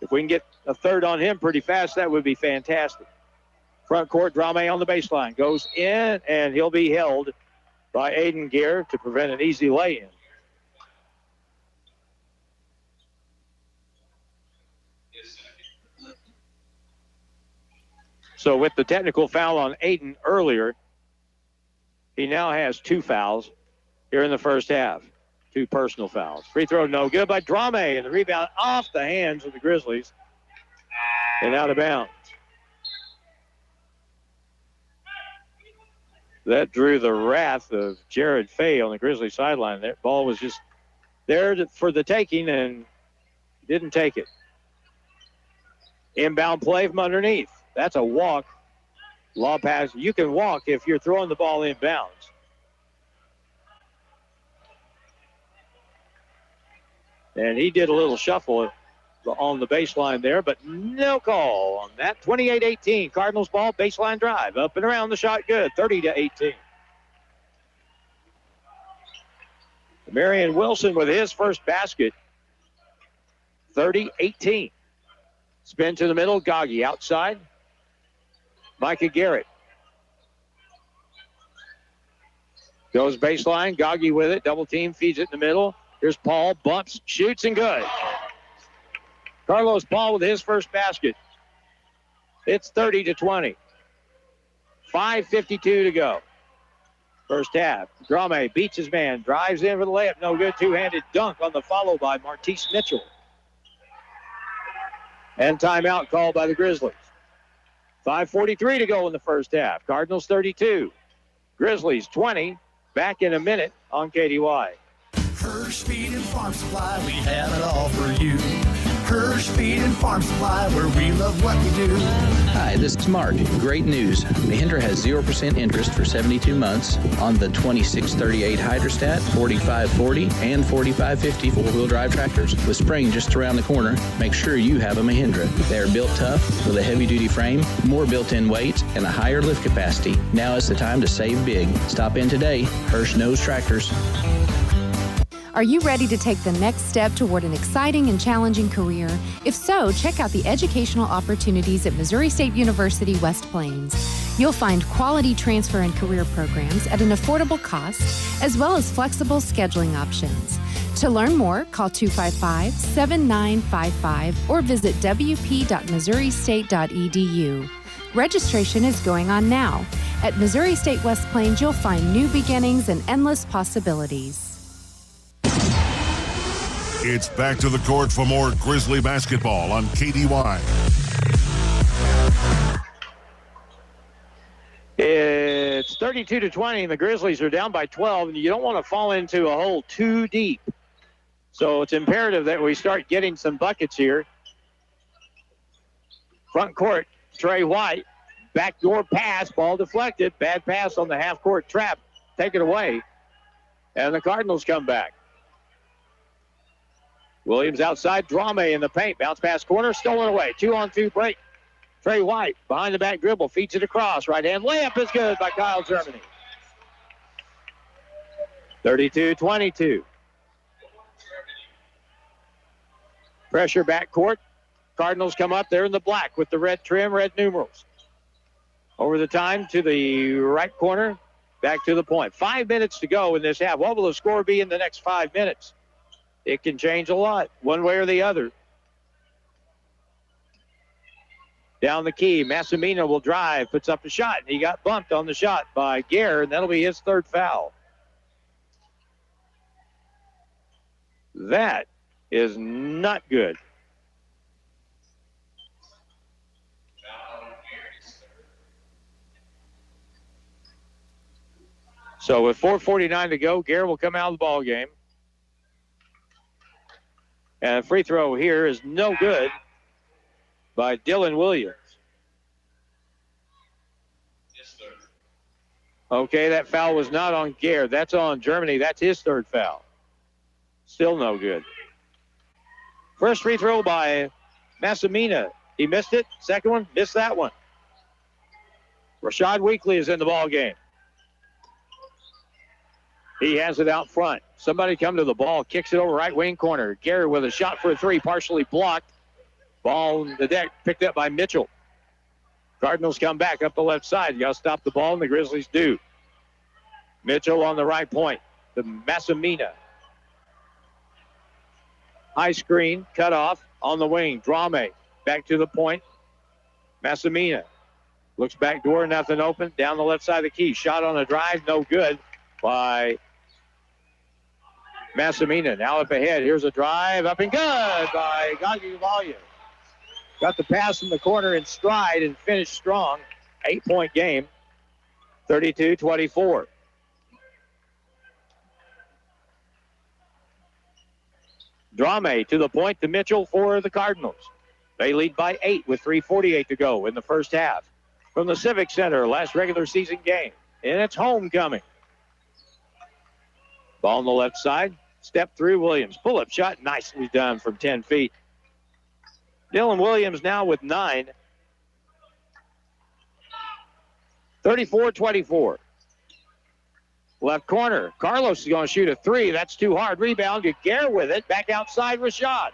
If we can get a third on him pretty fast, that would be fantastic. Front court, Drame on the baseline. Goes in, and he'll be held by Aiden Gare to prevent an easy lay-in. So with the technical foul on Aiden earlier, he now has 2 fouls here in the first half. 2 personal fouls. Free throw no good by Drame, and the rebound off the hands of the Grizzlies and out of bounds. That drew the wrath of Jared Fay on the Grizzly sideline. That ball was just there for the taking and didn't take it. Inbound play from underneath. That's a walk. Lob pass. You can walk if you're throwing the ball inbounds. And he did a little shuffle on the baseline there, but no call on that. 28-18, Cardinals ball, baseline drive. Up and around the shot, good, 30-18. Marion Wilson with his first basket, 30-18. Spin to the middle, Gagi outside. Micah Garrett. Goes baseline, Gagi with it, double team, feeds it in the middle. Here's Paul, bumps, shoots, and good. Carlos Paul with his first basket. It's 30-20. 5:52 to go. First half. Drame beats his man, drives in for the layup, no good. Two-handed dunk on the follow by Martise Mitchell. And timeout called by the Grizzlies. 5:43 to go in the first half. Cardinals 32. Grizzlies 20. Back in a minute on KDY. Hirsch Feed and Farm Supply, we have it all for you. Hirsch Feed and Farm Supply, where we love what we do. Hi, this is Mark. Great news. Mahindra has 0% interest for 72 months on the 2638 Hydrostat, 4540, and 4550 four-wheel drive tractors. With spring just around the corner, make sure you have a Mahindra. They are built tough with a heavy-duty frame, more built-in weight, and a higher lift capacity. Now is the time to save big. Stop in today. Hirsch knows tractors. Are you ready to take the next step toward an exciting and challenging career? If so, check out the educational opportunities at Missouri State University West Plains. You'll find quality transfer and career programs at an affordable cost, as well as flexible scheduling options. To learn more, call 255-7955 or visit wp.missouristate.edu. Registration is going on now. At Missouri State West Plains, you'll find new beginnings and endless possibilities. It's back to the court for more Grizzly basketball on KDY. It's 32-20, and the Grizzlies are down by 12, and you don't want to fall into a hole too deep. So it's imperative that we start getting some buckets here. Front court, Trey White, backdoor pass, ball deflected, bad pass on the half-court trap, take it away, and the Cardinals come back. Williams outside, Drame in the paint, bounce pass corner, stolen away, 2-on-2 break. Trey White behind the back dribble, feeds it across, right hand layup is good by Kyle Germany. 32-22. Pressure back court. Cardinals come up there in the black with the red trim, red numerals. Over the time to the right corner, back to the point. 5 minutes to go in this half. What will the score be in the next 5 minutes? It can change a lot, one way or the other. Down the key, Massimino will drive, puts up a shot. He got bumped on the shot by Gare, and that'll be his third foul. That is not good. So with 4:49 to go, Gare will come out of the ball game. And a free throw here is no good by Dylan Williams. Okay, that foul was not on Gare. That's on Germany. That's his third foul. Still no good. First free throw by Massimino. He missed it. Second one, missed that one. Rashad Weekly is in the ball game. He has it out front. Somebody come to the ball, kicks it over right wing corner. Gare with a shot for a three, partially blocked. Ball on the deck, picked up by Mitchell. Cardinals come back up the left side. You got to stop the ball, and the Grizzlies do. Mitchell on the right point. The Massimino. High screen, cut off on the wing. Drame back to the point. Massimino looks back door, nothing open. Down the left side of the key. Shot on a drive, no good by Massimino. Now up ahead. Here's a drive. Up and good by Gagivalia. Got the pass in the corner in stride and finished strong. 8-point game. 32-24. Drame to the point to Mitchell for the Cardinals. They lead by 8 with 3:48 to go in the first half. From the Civic Center, last regular season game. And it's homecoming. Ball on the left side. Step through Williams. Pull-up shot. Nicely done from 10 feet. Dylan Williams now with 9. 34-24. Left corner. Carlos is going to shoot a three. That's too hard. Rebound to Gare with it. Back outside Rashad.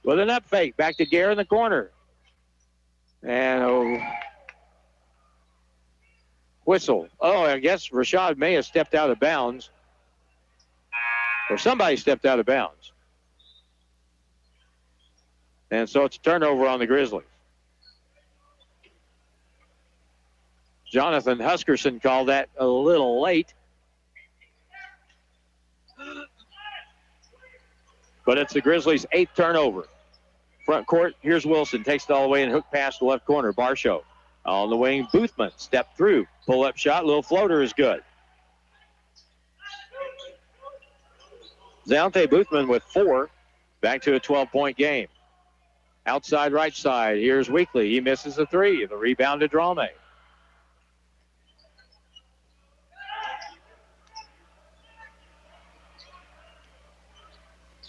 With an up fake. Back to Gare in the corner. And whistle. Oh, I guess Rashad may have stepped out of bounds. Or somebody stepped out of bounds. And so it's a turnover on the Grizzlies. Jonathan Huskerson called that a little late. But it's the Grizzlies' 8th turnover. Front court, here's Wilson. Takes it all the way and hook past the left corner. Barshow on the wing. Boothman, step through. Pull-up shot, little floater is good. Zalante Boothman with 4. Back to a 12-point game. Outside right side, here's Weekly. He misses a three. The rebound to Drame.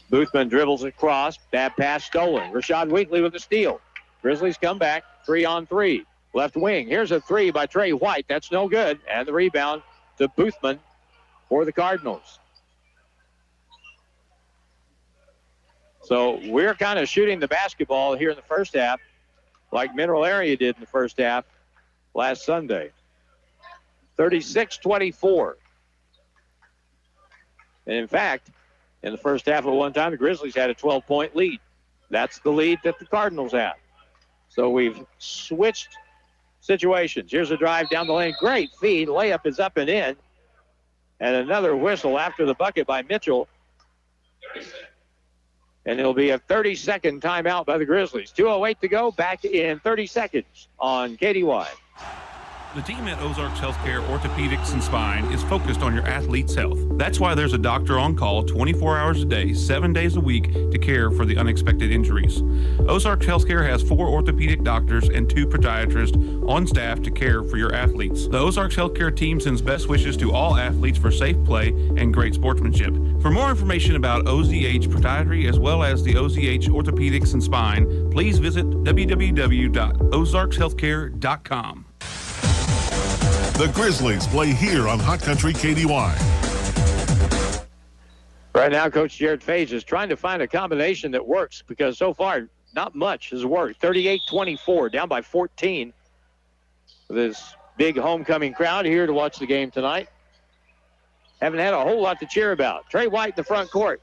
Boothman dribbles across. Bad pass stolen. Rashad Weekly with the steal. Grizzlies come back 3-on-3. Left wing. Here's a three by Trey White. That's no good. And the rebound to Boothman for the Cardinals. So we're kind of shooting the basketball here in the first half like Mineral Area did in the first half last Sunday. 36-24. And in fact, in the first half at one time, the Grizzlies had a 12-point lead. That's the lead that the Cardinals have. So we've switched situations. Here's a drive down the lane. Great feed. Layup is up and in. And another whistle after the bucket by Mitchell. And it'll be a 30-second timeout by the Grizzlies. 2:08 to go. Back in 30 seconds on KDY. The team at Ozarks Healthcare Orthopedics and Spine is focused on your athlete's health. That's why there's a doctor on call 24 hours a day, 7 days a week to care for the unexpected injuries. Ozarks Healthcare has 4 orthopedic doctors and 2 podiatrists on staff to care for your athletes. The Ozarks Healthcare team sends best wishes to all athletes for safe play and great sportsmanship. For more information about OZH Podiatry as well as the OZH Orthopedics and Spine, please visit www.ozarkshealthcare.com. The Grizzlies play here on Hot Country KDY. Right now, Coach Jared Faze is trying to find a combination that works because so far, not much has worked. 38-24, down by 14. This big homecoming crowd here to watch the game tonight. Haven't had a whole lot to cheer about. Trey White in the front court.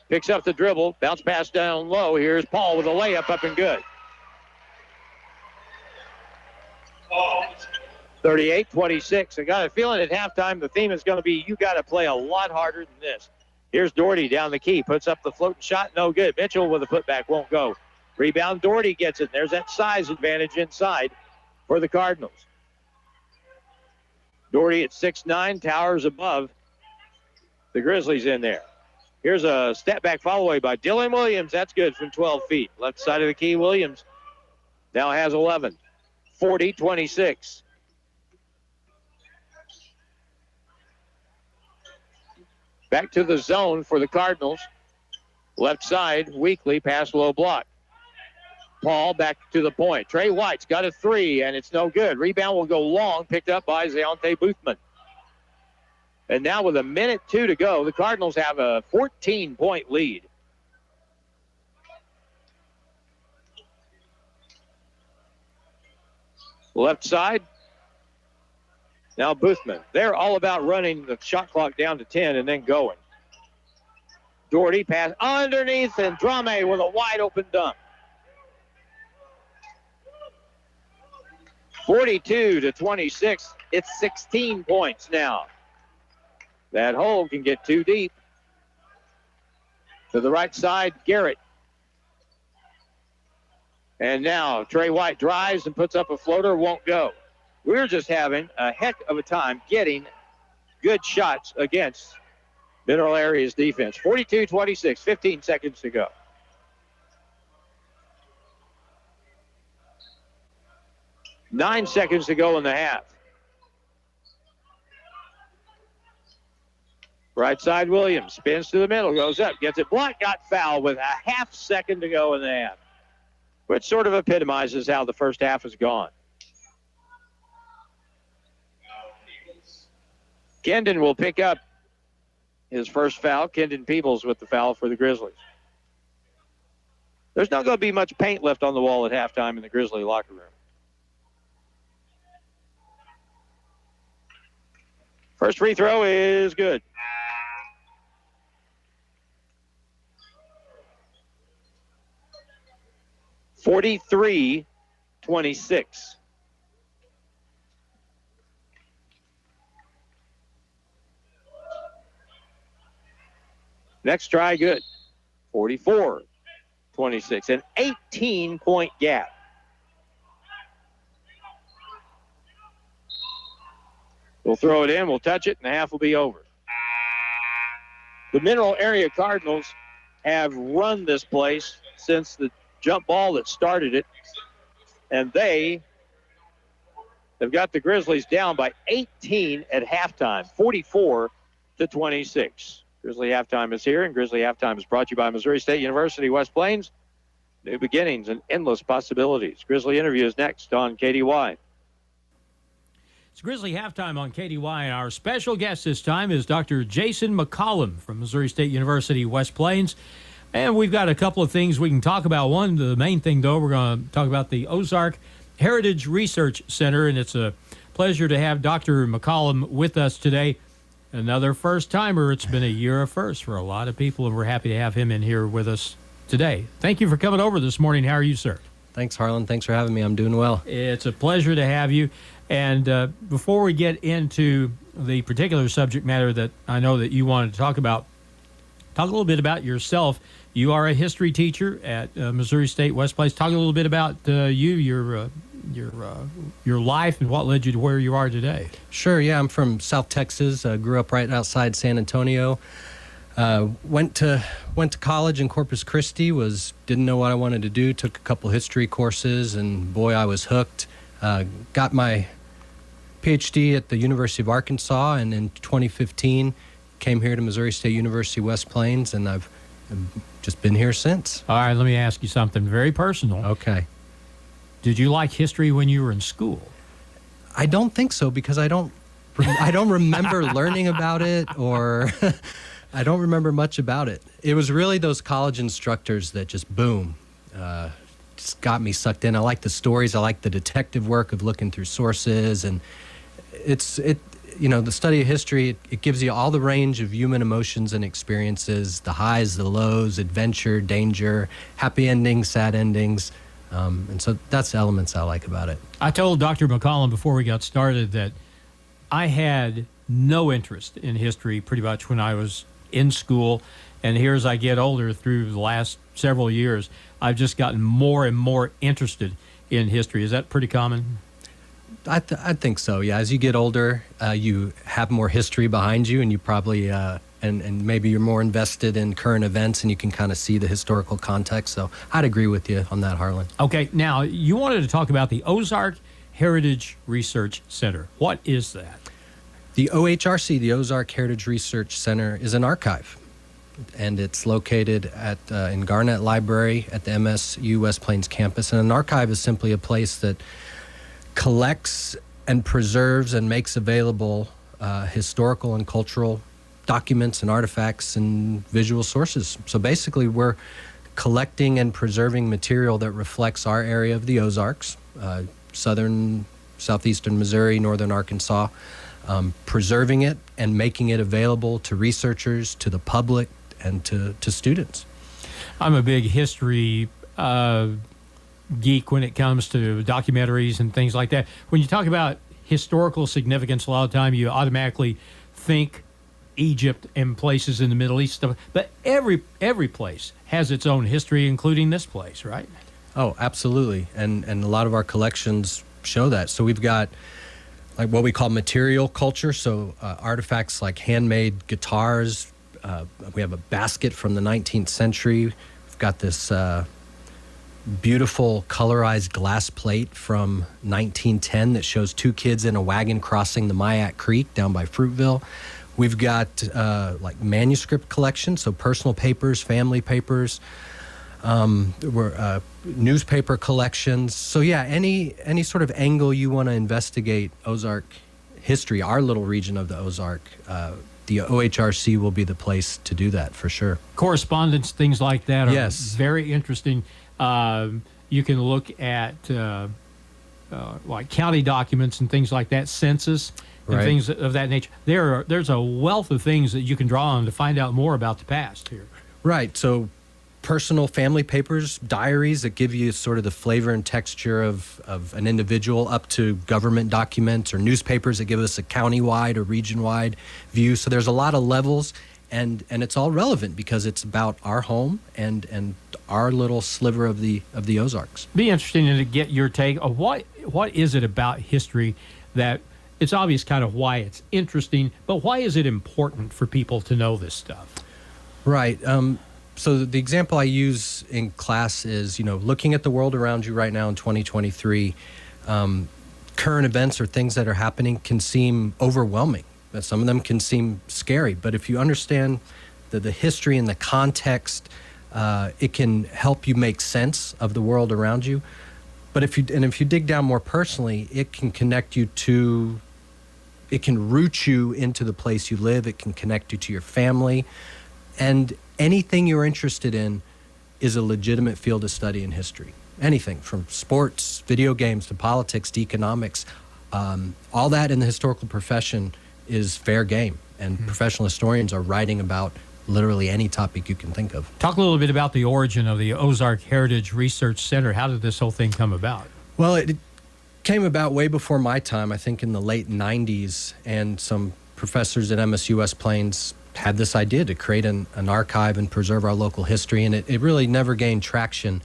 Picks up the dribble, bounce pass down low. Here's Paul with a layup up and good. 38-26. I got a feeling at halftime the theme is going to be you got to play a lot harder than this. Here's Doherty down the key, puts up the floating shot, no good. Mitchell with a putback, won't go. Rebound, Doherty gets it. There's that size advantage inside for the Cardinals. Doherty at 6'9", towers above the Grizzlies in there. Here's a step back follow away by Dylan Williams. That's good from 12 feet. Left side of the key, Williams now has 11. 40-26. Back to the zone for the Cardinals. Left side, Weekly, pass low block. Paul back to the point. Trey White's got a 3, and it's no good. Rebound will go long, picked up by Zayonte Boothman. And now with 1:02 to go, the Cardinals have a 14-point lead. Left side. Now Boothman. They're all about running the shot clock down to 10 and then going. Doherty pass underneath, and Drame with a wide open dunk. 42-26. It's 16 points now. That hole can get too deep. To the right side, Garrett. And now Trey White drives and puts up a floater, won't go. We're just having a heck of a time getting good shots against Mineral Area's defense. 42-26, 15 seconds to go. Nine seconds to go in the half. Right side, Williams spins to the middle, goes up, gets it blocked, got fouled with a half second to go in the half, which sort of epitomizes how the first half has gone. Kendon will pick up his first foul. Kendon Peebles with the foul for the Grizzlies. There's not going to be much paint left on the wall at halftime in the Grizzly locker room. First free throw is good. (43-26). Next try, good. 44-26, an 18-point gap. We'll throw it in, we'll touch it, and the half will be over. The Mineral Area Cardinals have run this place since the jump ball that started it, and they have got the Grizzlies down by 18 at halftime, 44-26. Grizzly halftime is here, and Grizzly halftime is brought to you by Missouri State University, West Plains. New beginnings and endless possibilities. Grizzly interview is next on KDY. It's Grizzly halftime on KDY, and our special guest this time is Dr. Jason McCollum from Missouri State University, West Plains. And we've got a couple of things we can talk about. One, the main thing, though, we're going to talk about the Ozark Heritage Research Center, and it's a pleasure to have Dr. McCollum with us today. Another first-timer. It's been a year of firsts for a lot of people, and we're happy to have him in here with us today. Thank you for coming over this morning. How are you, sir? Thanks, Harlan. Thanks for having me. I'm doing well. It's a pleasure to have you. And before we get into the particular subject matter that I know that you wanted to talk about, talk a little bit about yourself. You are a history teacher at Missouri State West Plains. Talk a little bit about your life and what led you to where you are today. Sure, yeah. I'm from South Texas. Grew up right outside San Antonio. Went to college in Corpus Christi. Didn't know what I wanted to do. Took a couple history courses, and boy, I was hooked. Got my PhD at the University of Arkansas, and in 2015 came here to Missouri State University West Plains, and I've just been here since. All right, let me ask you something very personal. Okay. Did you like history when you were in school? I don't think so, because I don't remember learning about it, or I don't remember much about it. It was really those college instructors that just just got me sucked in. I like the stories. I like the detective work of looking through sources, and the study of history, it gives you all the range of human emotions and experiences, the highs, the lows, adventure, danger, happy endings, sad endings. And so that's the elements I like about it. I told Dr. McCollum before we got started that I had no interest in history pretty much when I was in school. And here as I get older through the last several years, I've just gotten more and more interested in history. Is that pretty common? I think so, yeah. As you get older, you have more history behind you, and you probably, and maybe you're more invested in current events, and you can kind of see the historical context. So I'd agree with you on that, Harlan. Okay, now you wanted to talk about the Ozark Heritage Research Center. What is that? The OHRC, the Ozark Heritage Research Center, is an archive, and it's located in Garnett Library at the MSU West Plains campus. And an archive is simply a place that collects and preserves and makes available historical and cultural documents and artifacts and visual sources. So basically, we're collecting and preserving material that reflects our area of the Ozarks, southeastern Missouri, northern Arkansas, preserving it and making it available to researchers, to the public, and to students. I'm a big history geek when it comes to documentaries and things like that. When you talk about historical significance, a lot of the time you automatically think Egypt and places in the Middle East stuff, but every place has its own history, including this place, right? Oh, absolutely. And a lot of our collections show that. So we've got like what we call material culture, so artifacts like handmade guitars. We have a basket from the 19th century. We've got this beautiful colorized glass plate from 1910 that shows two kids in a wagon crossing the Mayak Creek down by Fruitville. We've got like manuscript collection, so personal papers, family papers, newspaper collections. So yeah, any sort of angle you want to investigate Ozark history, our little region of the Ozark, the OHRC will be the place to do that for sure. Correspondence, things like that are yes. very interesting. You can look at like county documents and things like that, census and things of that nature. There's a wealth of things that you can draw on to find out more about the past here. Right. So personal family papers, diaries that give you sort of the flavor and texture of an individual, up to government documents or newspapers that give us a county-wide or region-wide view. So there's a lot of levels, and it's all relevant because it's about our home and our little sliver of the Ozarks. Be interesting to get your take of what is it about history that it's obvious kind of why it's interesting, but why is it important for people to know this stuff? Right. So the example I use in class is, looking at the world around you right now in 2023, current events or things that are happening can seem overwhelming. Some of them can seem scary, but if you understand the history and the context, it can help you make sense of the world around you. But if you dig down more personally, it can it can root you into the place you live. It can connect you to your family, and anything you're interested in is a legitimate field of study in history. Anything from sports, video games, to politics, to economics, all that in the historical profession is fair game. And professional historians are writing about literally any topic you can think of. Talk a little bit about the origin of the Ozark Heritage Research Center. How did this whole thing come about? Well, it came about way before my time, I think in the late 90s, and some professors at MSU West Plains had this idea to create an archive and preserve our local history, and it really never gained traction.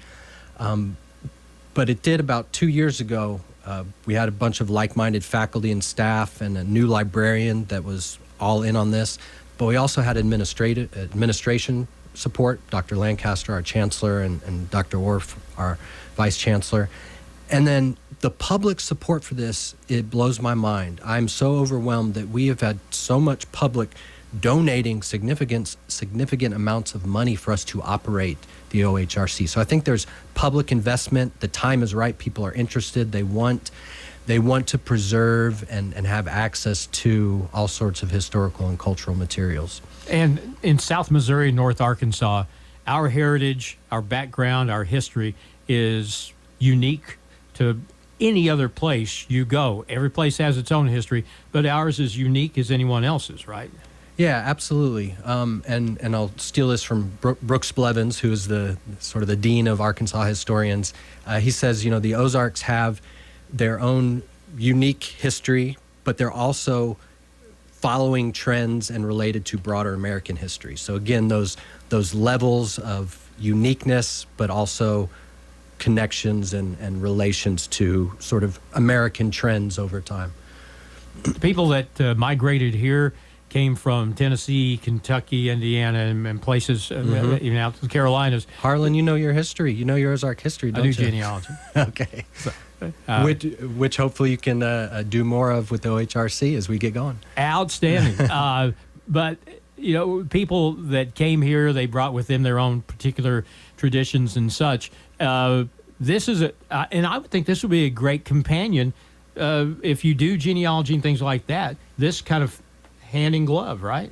But it did about 2 years ago. We had a bunch of like-minded faculty and staff and a new librarian that was all in on this. But we also had administration support, Dr. Lancaster, our chancellor, and Dr. Orff, our vice chancellor. And then the public support for this, it blows my mind. I'm so overwhelmed that we have had so much public donating significant amounts of money for us to operate the OHRC. So I think there's public investment. The time is right. People are interested. They want to preserve and have access to all sorts of historical and cultural materials. And in South Missouri, North Arkansas, our heritage, our background, our history is unique to any other place you go. Every place has its own history, but ours is unique as anyone else's, right? Yeah, absolutely. And I'll steal this from Brooks Blevins, who is the sort of the dean of Arkansas historians. He says, the Ozarks have their own unique history, but they're also following trends and related to broader American history. So again, those levels of uniqueness, but also connections and relations to sort of American trends over time. The people that migrated here came from Tennessee, Kentucky, Indiana, and places, even out to the Carolinas. Harlan, you know your history. You know your Ozark history, don't you? I do genealogy. Okay. So, which hopefully you can do more of with the OHRC as we get going. Outstanding. But, people that came here, they brought with them their own particular traditions and such. This is and I would think this would be a great companion if you do genealogy and things like that. This kind of hand in glove, right?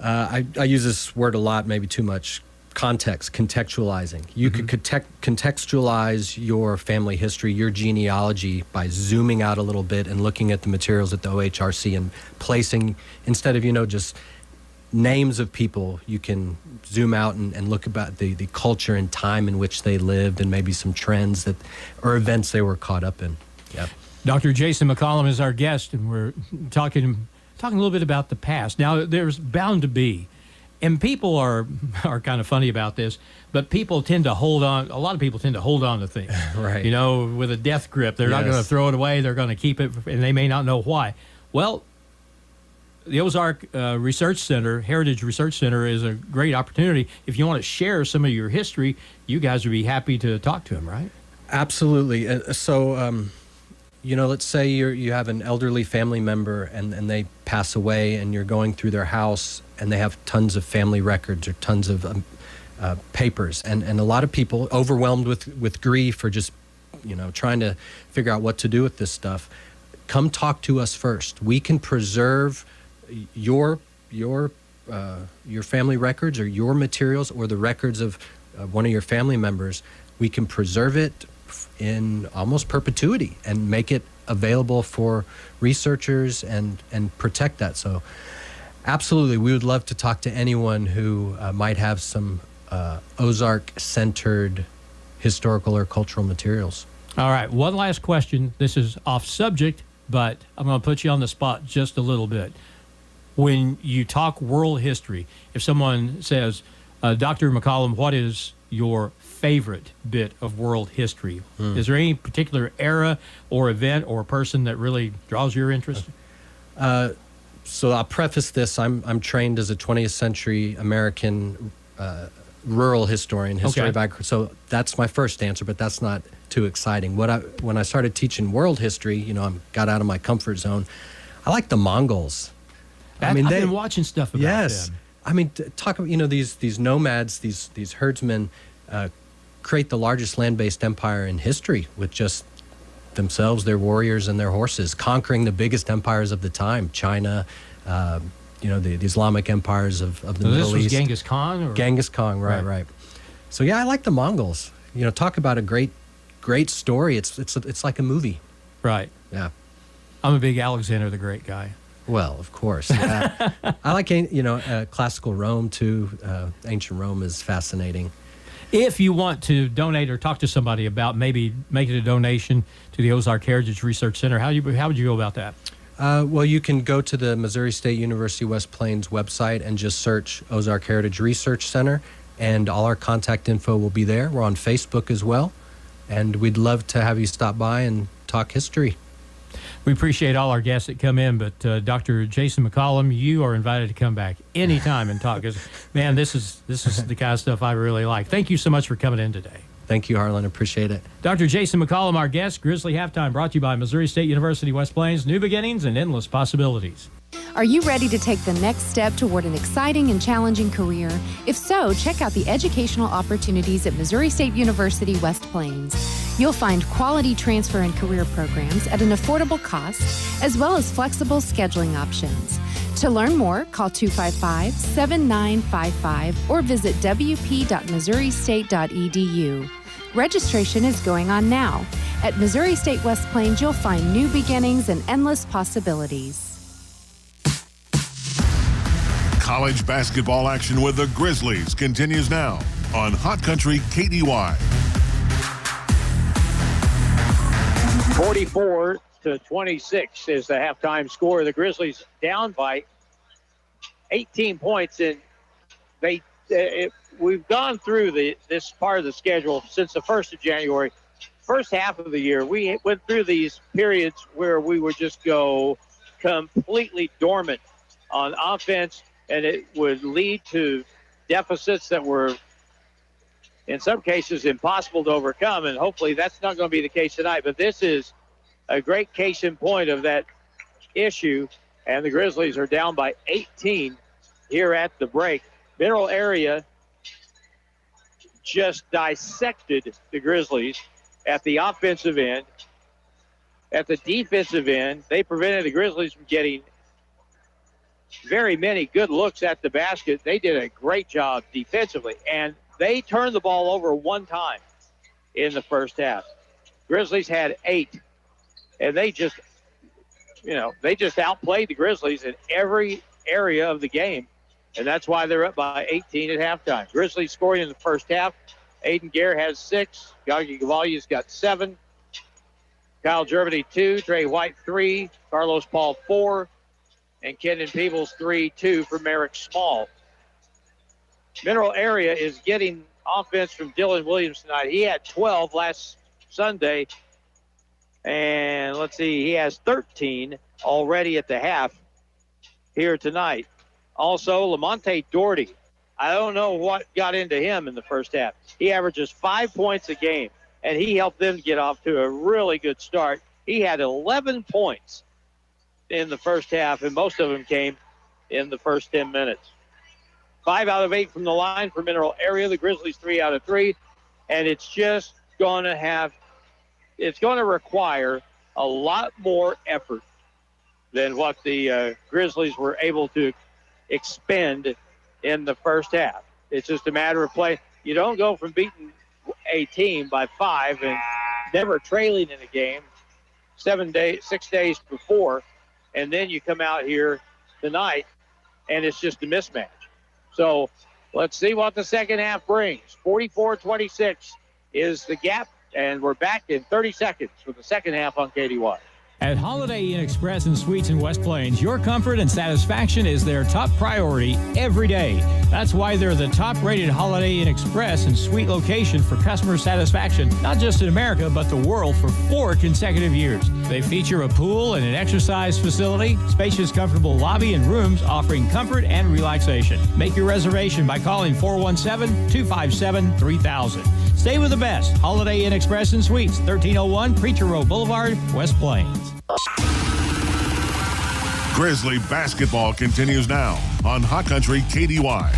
I use this word a lot, maybe too much. Contextualizing. You could contextualize your family history, your genealogy, by zooming out a little bit and looking at the materials at the OHRC and placing, instead of, just names of people, you can zoom out and look about the culture and time in which they lived and maybe some trends or events they were caught up in. Yeah. Dr. Jason McCollum is our guest, and we're talking a little bit about the past. Now, there's bound to be, and people are kind of funny about this, but people tend to hold on. A lot of people tend to hold on to things, right? With a death grip. They're not going to throw it away. They're going to keep it, and they may not know why. Well, the Ozark Research Center, Heritage Research Center, is a great opportunity. If you want to share some of your history, you guys would be happy to talk to them, right? Absolutely. Let's say you have an elderly family member and they pass away, and you're going through their house and they have tons of family records or tons of papers. And a lot of people overwhelmed with grief or just, trying to figure out what to do with this stuff. Come talk to us first. We can preserve your family records or your materials or the records of one of your family members. We can preserve it in almost perpetuity and make it available for researchers and protect that. So absolutely, we would love to talk to anyone who might have some Ozark-centered historical or cultural materials. All right, one last question. This is off subject, but I'm going to put you on the spot just a little bit. When you talk world history, if someone says, Dr. McCollum, what is your favorite bit of world history? Is there any particular era or event or person that really draws your interest? So I'll preface this. I'm trained as a 20th century American rural historian, history of agriculture. So that's my first answer, but that's not too exciting. When I started teaching world history, I got out of my comfort zone. I like the Mongols. I've been watching stuff about them. I mean, talk about, these nomads, these herdsmen create the largest land-based empire in history with just themselves, their warriors, and their horses, conquering the biggest empires of the time, China, the Islamic empires of the Middle East. This was Genghis Khan? Or? Genghis Khan, right. So, yeah, I like the Mongols. Talk about a great story. It's like a movie. Right. Yeah. I'm a big Alexander the Great guy. Well, of course. I like, classical Rome, too. Ancient Rome is fascinating. If you want to donate or talk to somebody about maybe making a donation to the Ozark Heritage Research Center, how would you go about that? Well, you can go to the Missouri State University West Plains website and just search Ozark Heritage Research Center, and all our contact info will be there. We're on Facebook as well, and we'd love to have you stop by and talk history. We appreciate all our guests that come in, but Dr. Jason McCollum, you are invited to come back anytime and talk. 'Cause, man, this is the kind of stuff I really like. Thank you so much for coming in today. Thank you, Harlan. Appreciate it. Dr. Jason McCollum, our guest. Grizzly Halftime brought to you by Missouri State University West Plains. New beginnings and endless possibilities. Are you ready to take the next step toward an exciting and challenging career? If so, check out the educational opportunities at Missouri State University West Plains. You'll find quality transfer and career programs at an affordable cost, as well as flexible scheduling options. To learn more, call 255-7955 or visit wp.missouristate.edu. Registration is going on now. At Missouri State West Plains, you'll find new beginnings and endless possibilities. College basketball action with the Grizzlies continues now on Hot Country KDY. 44-26 is the halftime score. The Grizzlies down by 18 points, and we've gone through this part of the schedule since the 1st of January. First half of the year, we went through these periods where we would just go completely dormant on offense, and it would lead to deficits that were, in some cases, impossible to overcome, and hopefully that's not going to be the case tonight. But this is a great case in point of that issue, and the Grizzlies are down by 18 here at the break. Mineral Area just dissected the Grizzlies at the offensive end. At the defensive end, they prevented the Grizzlies from getting very many good looks at the basket. They did a great job defensively, and they turned the ball over one time in the first half. Grizzlies had 8, and they just outplayed the Grizzlies in every area of the game, and that's why they're up by 18 at halftime. Grizzlies scoring in the first half. Aiden Gare has 6. Gagi Gavalia's got 7. Kyle Germany 2. Trey White 3. Carlos Paul 4. And Kenan Peebles 3-2 for Merrick Small. Mineral Area is getting offense from Dylan Williams tonight. He had 12 last Sunday. And let's see, he has 13 already at the half here tonight. Also, Lamonte Doherty. I don't know what got into him in the first half. He averages 5 points a game, and he helped them get off to a really good start. He had 11 points in the first half, and most of them came in the first 10 minutes. 5 out of 8 from the line for Mineral Area. The Grizzlies 3 out of 3, and it's just going to require a lot more effort than what the Grizzlies were able to expend in the first half. It's just a matter of play. You don't go from beating a team by 5 and never trailing in a game 6 days before, and then you come out here tonight and it's just a mismatch. So let's see what the second half brings. 44-26 is the gap, and we're back in 30 seconds for the second half on KDY. At Holiday Inn Express and Suites in West Plains, your comfort and satisfaction is their top priority every day. That's why they're the top-rated Holiday Inn Express and Suite location for customer satisfaction, not just in America, but the world for 4 consecutive years. They feature a pool and an exercise facility, spacious, comfortable lobby and rooms offering comfort and relaxation. Make your reservation by calling 417-257-3000. Stay with the best. Holiday Inn Express and Suites, 1301 Preacher Road Boulevard, West Plains. Grizzly basketball continues now on Hot Country KDY.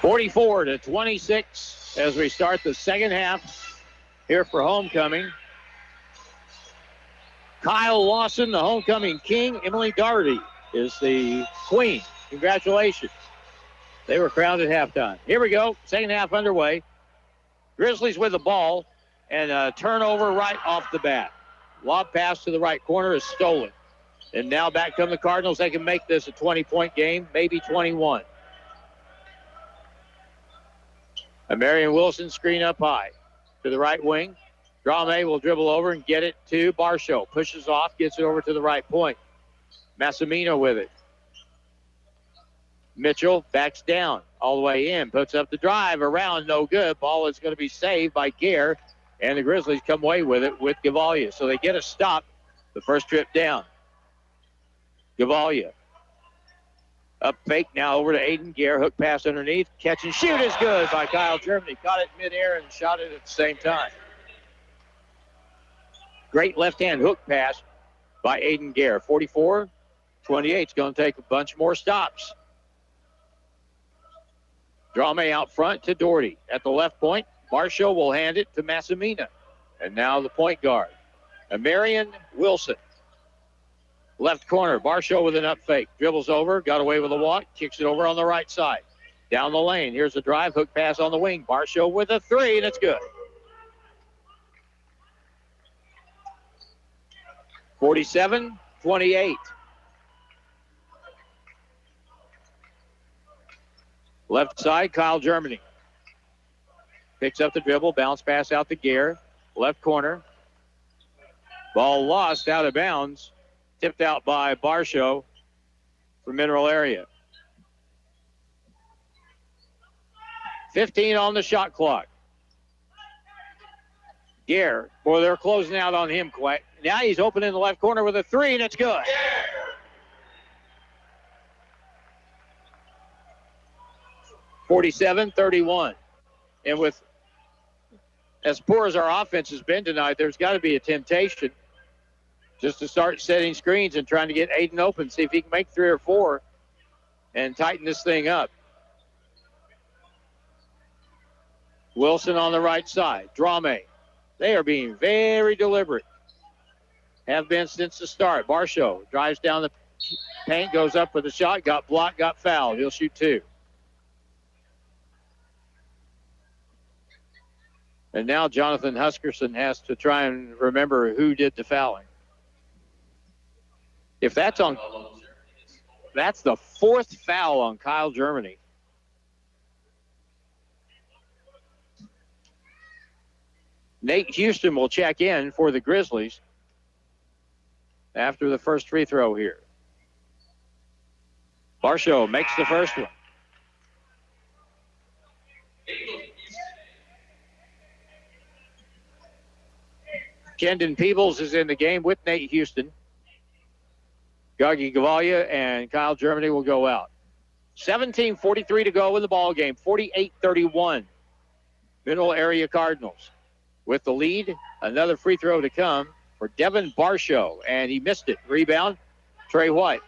(44-26) as we start the second half here for homecoming. Kyle Lawson, the homecoming king. Emily Doherty is the queen. Congratulations. They were crowned at halftime. Here we go. Second half underway. Grizzlies with the ball. and a turnover right off the bat. Lob pass to the right corner is stolen. And now back come the Cardinals. They can make this a 20-point game, maybe 21. A Marion Wilson screen up high to the right wing. Drame will dribble over and get it to Barshow. Pushes off, gets it over to the right point. Massimino with it. Mitchell backs down all the way in, puts up the drive around, no good. Ball is going to be saved by Gare, and the Grizzlies come away with it with Gavalia. So they get a stop the first trip down. Gavalia. Up fake now over to Aiden Gare. Hook pass underneath. Catch and shoot is good by Kyle Germany. Caught it midair and shot it at the same time. Great left-hand hook pass by Aiden Gare. 44-28 is going to take a bunch more stops. Drame out front to Doherty. At the left point, Barshow will hand it to Massimina. And now the point guard, Marion Wilson. Left corner, Barshow with an up fake. Dribbles over, got away with a walk, kicks it over on the right side. Down the lane, here's a drive, hook pass on the wing. Barshow with a three, and it's good. 47-28. Left side, Kyle Germany. Picks up the dribble, bounce pass out to Gare. Left corner. Ball lost out of bounds. Tipped out by Barshow for Mineral Area. 15 on the shot clock. Gare, boy, they're closing out on him quick. Now he's open in the left corner with a three, and it's good. 47-31. And with as poor as our offense has been tonight, there's got to be a temptation just to start setting screens and trying to get Aiden open, see if he can make 3 or 4 and tighten this thing up. Wilson on the right side. Drame. They are being very deliberate. Have been since the start. Barshow drives down the paint, goes up with a shot, got blocked, got fouled. He'll shoot 2. And now Jonathan Huskerson has to try and remember who did the fouling. If that's on, that's the 4th foul on Kyle Germany. Nate Houston will check in for the Grizzlies after the first free throw here. Barshow makes the first one. Kendon Peebles is in the game with Nate Houston. Gagi Gavalia and Kyle Germany will go out. 17:43 to go in the ball game. 48-31. Mineral Area Cardinals with the lead. Another free throw to come for Devin Barshow, and he missed it. Rebound, Trey White.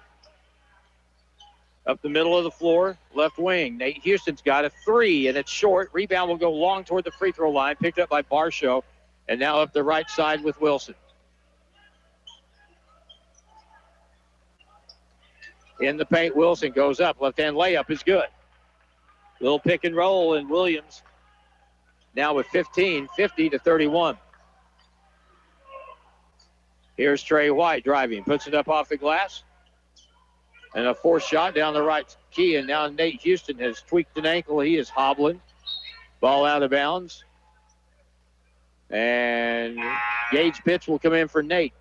Up the middle of the floor, left wing. Nate Houston's got a 3, and it's short. Rebound will go long toward the free throw line, picked up by Barshow, and now up the right side with Wilson. In the paint, Wilson goes up. Left-hand layup is good. Little pick and roll, and Williams now with 15, 50-31. Here's Trey White driving, puts it up off the glass. And a 4th shot down the right key, and now Nate Houston has tweaked an ankle. He is hobbling. Ball out of bounds. And Gage Pitts will come in for Nate.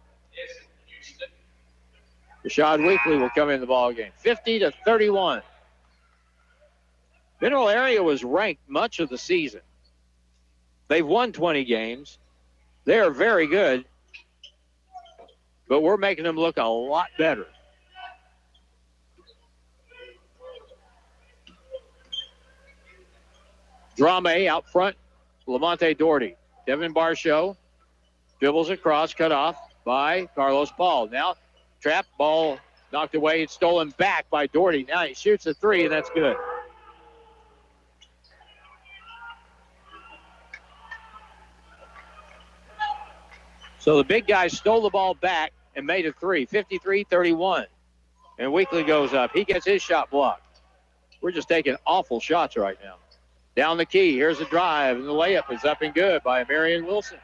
Rashad Weekly will come in the ball game. 50-31. Mineral Area was ranked much of the season. They've won 20 games. They are very good, but we're making them look a lot better. Drame out front, Lamonte Doherty. Devin Barshow dribbles across, cut off by Carlos Paul. Now, trap ball knocked away. It's stolen back by Doherty. Now he shoots a 3, and that's good. So the big guy stole the ball back and made a 3, 53-31. And Weekly goes up. He gets his shot blocked. We're just taking awful shots right now. Down the key, here's a drive, and the layup is up and good by Marion Wilson.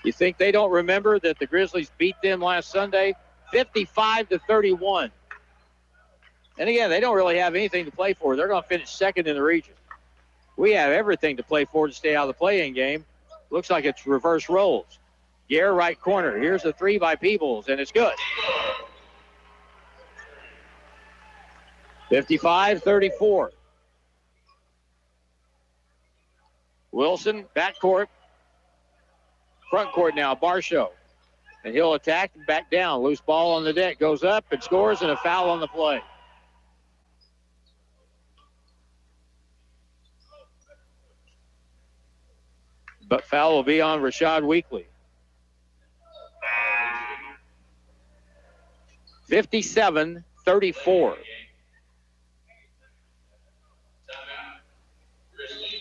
You think they don't remember that the Grizzlies beat them last Sunday 55-31? And again, they don't really have anything to play for. They're going to finish second in the region. We have everything to play for to stay out of the play-in game. Looks like it's reverse roles. Gare, right corner. Here's a three by Peebles, and it's good. 55-34. Wilson, backcourt. Front court now, Barshow. And he'll attack and back down. Loose ball on the deck. Goes up and scores, and a foul on the play. But foul will be on Rashad Weekly. 57-34.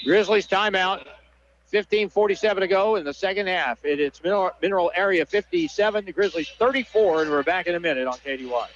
Grizzlies timeout. 15:47 to go in the second half. It's Mineral Area 57, the Grizzlies 34, and we're back in a minute on KDY.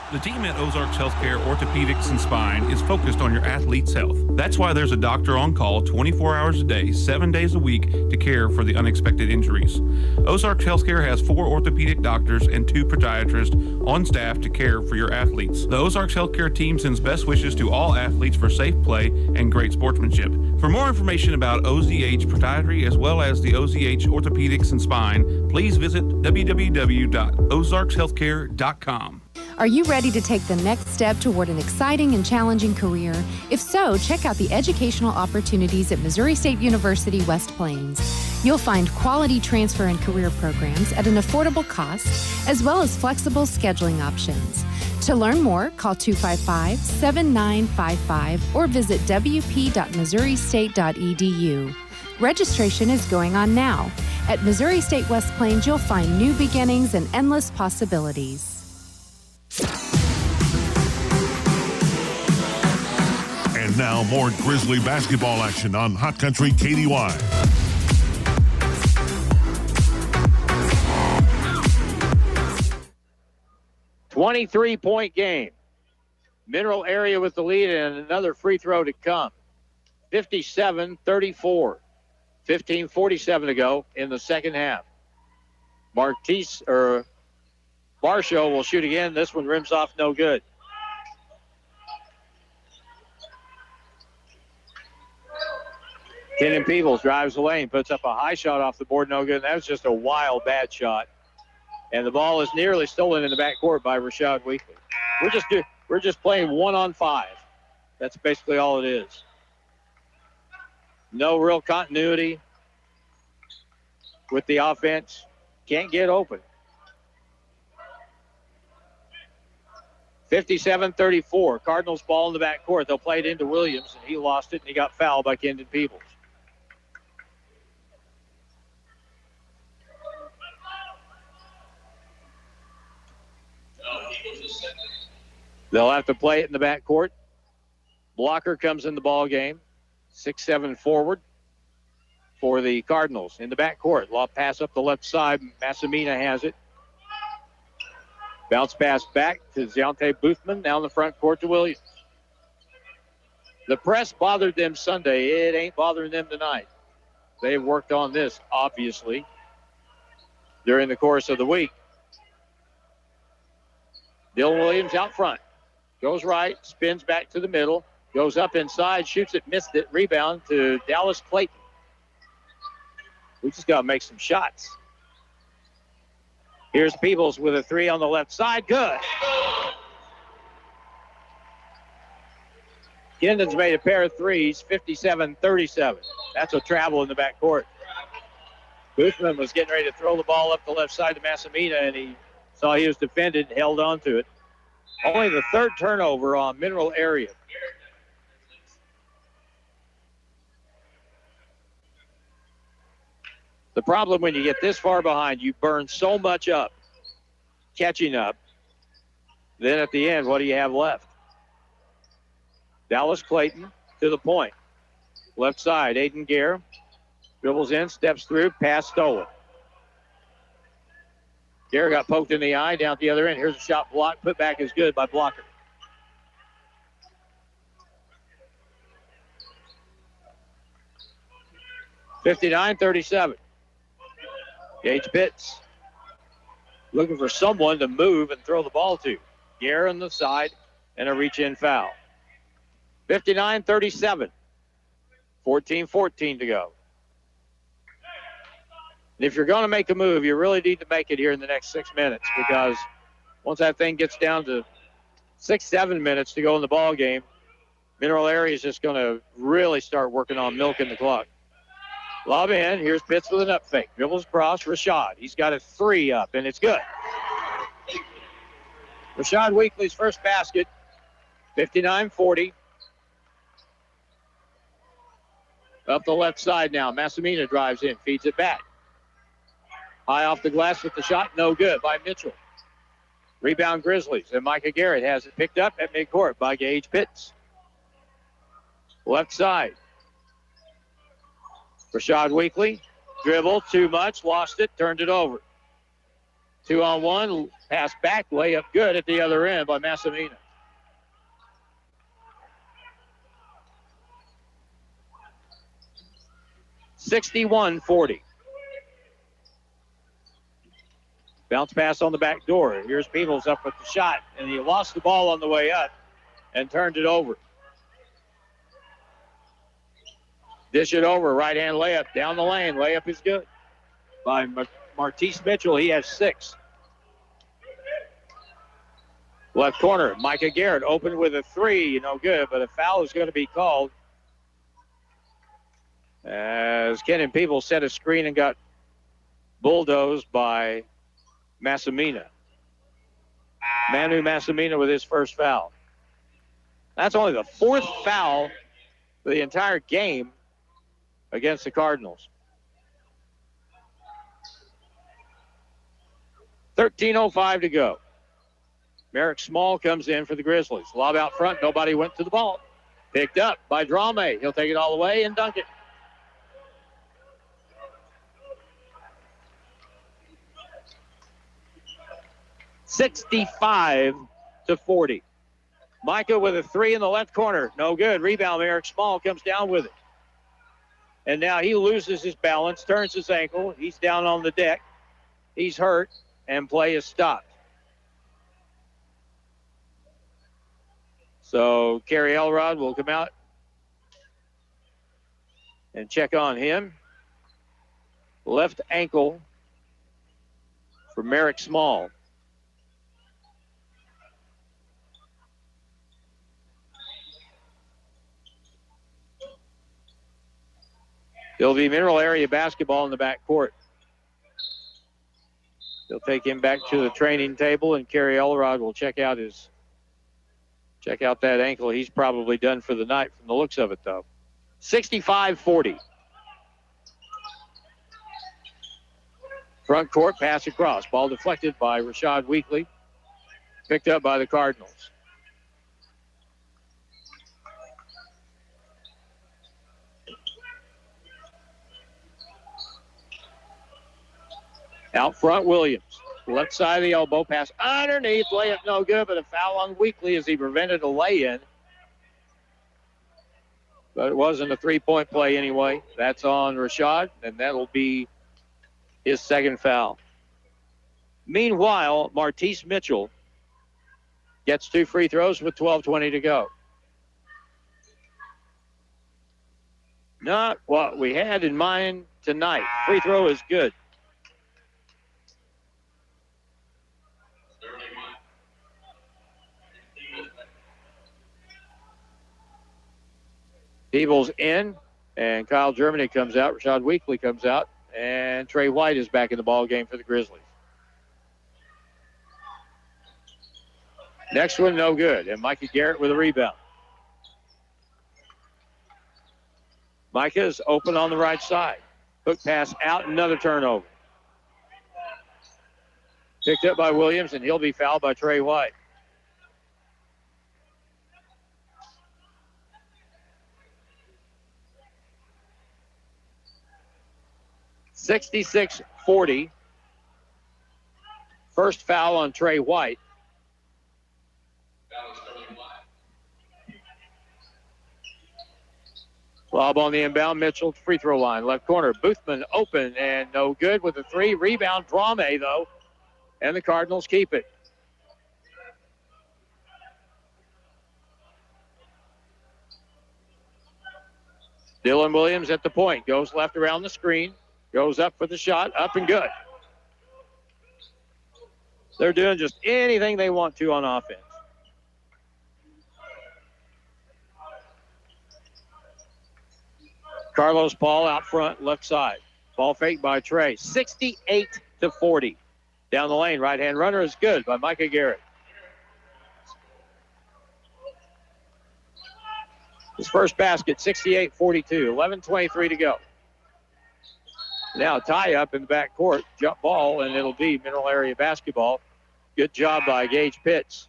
The team at Ozarks Healthcare Orthopedics and Spine is focused on your athlete's health. That's why there's a doctor on call 24 hours a day, 7 days a week to care for the unexpected injuries. Ozarks Healthcare has 4 orthopedic doctors and 2 podiatrists on staff to care for your athletes. The Ozarks Healthcare team sends best wishes to all athletes for safe play and great sportsmanship. For more information about OZH Podiatry as well as the OZH Orthopedics and Spine, please visit www.ozarkshealthcare.com. Are you ready to take the next step toward an exciting and challenging career? If so, check out the educational opportunities at Missouri State University West Plains. You'll find quality transfer and career programs at an affordable cost, as well as flexible scheduling options. To learn more, call 255-7955 or visit wp.missouristate.edu. Registration is going on now. At Missouri State West Plains, you'll find new beginnings and endless possibilities. And now more Grizzly basketball action on Hot Country KDY. .3 game. Mineral Area with the lead and another free throw to come. 57-34. 15:47 to go in the second half. Barshow will shoot again. This one rims off no good. Kenan Peebles drives the lane, puts up a high shot off the board, no good. That was just a wild, bad shot. And the ball is nearly stolen in the backcourt by Rashad Weekly. We're just playing 1-on-5. That's basically all it is. No real continuity with the offense. Can't get open. 57-34. Cardinals ball in the backcourt. They'll play it into Williams, and he lost it, and he got fouled by Kenan Peebles. They'll have to play it in the backcourt. Blocker comes in the ball game. 6-7 forward for the Cardinals in the backcourt. Lob pass up the left side. Massimina has it. Bounce pass back to Deontay Boothman. Now in the front court to Williams. The press bothered them Sunday. It ain't bothering them tonight. They've worked on this, obviously, during the course of the week. Dylan Williams out front. Goes right, spins back to the middle, goes up inside, shoots it, missed it, rebound to Dallas Clayton. We just got to make some shots. Here's Peebles with a three on the left side. Good. Kendon's made a pair of threes, 57-37. That's a travel in the backcourt. Boothman was getting ready to throw the ball up the left side to Massimina, and he saw he was defended and held on to it. Only the third turnover on Mineral Area. The problem when you get this far behind, you burn so much up, catching up. Then at the end, what do you have left? Dallas Clayton to the point. Left side, Aiden Gare. Dribbles in, steps through, pass stolen. Gare got poked in the eye, down at the other end. Here's a shot block. Put back is good by Blocker. .59-37. Gage Pitts looking for someone to move and throw the ball to. Gare on the side and a reach-in foul. 59-37. 14-14 to go. And if you're going to make a move, you really need to make it here in the next 6 minutes, because once that thing gets down to 6-7 minutes to go in the ball game, Mineral Area is just going to really start working on milking the clock. Lob in. Here's Pitts with an up fake. Dribbles across. Rashad. He's got a 3 up, and it's good. Rashad Weekly's first basket. 59-40. Up the left side now. Massimina drives in. Feeds it back. High off the glass with the shot. No good by Mitchell. Rebound Grizzlies. And Micah Garrett has it picked up at midcourt by Gage Pitts. Left side. Rashad Weekly. Dribble. Too much. Lost it. Turned it over. 2-on-1. Pass back. Layup good at the other end by Massimina. (61-40). Bounce pass on the back door. Here's Peebles up with the shot, and he lost the ball on the way up and turned it over. Dish it over. Right-hand layup down the lane. Layup is good by Martise Mitchell. He has 6. Left corner, Micah Garrett open with a 3. No good, but a foul is going to be called as Kenan Peebles set a screen and got bulldozed by Massimina. Manu Massimina with his first foul. That's only the 4th foul for the entire game against the Cardinals. 13:05 to go. Merrick Small comes in for the Grizzlies. Lob out front. Nobody went to the ball. Picked up by Drame. He'll take it all the way and dunk it. (65-40). Micah with a 3 in the left corner. No good. Rebound. Merrick Small comes down with it. And now he loses his balance, turns his ankle. He's down on the deck. He's hurt, and play is stopped. So Kerry Elrod will come out and check on him. Left ankle for Merrick Small. It'll be Mineral Area basketball in the back court. They'll take him back to the training table, and Kerry Elrod will check out that ankle. He's probably done for the night from the looks of it, though. 65-40. Front court, pass across. Ball deflected by Rashad Weekly. Picked up by the Cardinals. Out front, Williams. Left side of the elbow, pass underneath, layup no good, but a foul on Weekly as he prevented a lay-in. But it wasn't a three-point play anyway. That's on Rashad, and that'll be his second foul. Meanwhile, Martise Mitchell gets 2 free throws with 12:20 to go. Not what we had in mind tonight. Free throw is good. Peebles in, and Kyle Germany comes out. Rashad Weekly comes out, and Trey White is back in the ball game for the Grizzlies. Next one, no good, and Micah Garrett with a rebound. Micah is open on the right side. Hook pass out, another turnover. Picked up by Williams, and he'll be fouled by Trey White. (66-40). First foul on Trey White. Lob on the inbound. Mitchell, free throw line. Left corner. Boothman open and no good with a 3. Rebound, Drame, though. And the Cardinals keep it. Dylan Williams at the point. Goes left around the screen. Goes up for the shot. Up and good. They're doing just anything they want to on offense. Carlos Paul out front, left side. Ball fake by Trey. 68-40. Down the lane, right-hand runner is good by Micah Garrett. His first basket, 68-42. 11:23 to go. Now tie up in the backcourt, jump ball, and it'll be Mineral Area basketball. Good job by Gage Pitts.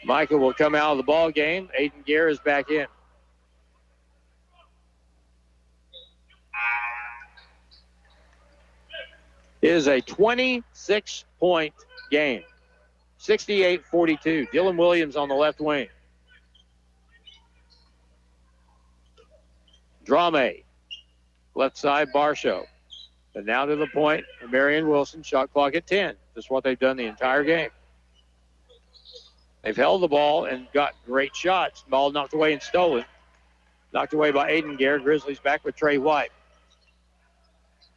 Micah will come out of the ball game. Aiden Gare is back in. It is a 26-point game. 68-42. Dylan Williams on the left wing. Drame. Left side, Barshow. And now to the point, Marion Wilson, shot clock at 10. That's what they've done the entire game. They've held the ball and got great shots. Ball knocked away and stolen. Knocked away by Aiden Gare. Grizzlies back with Trey White.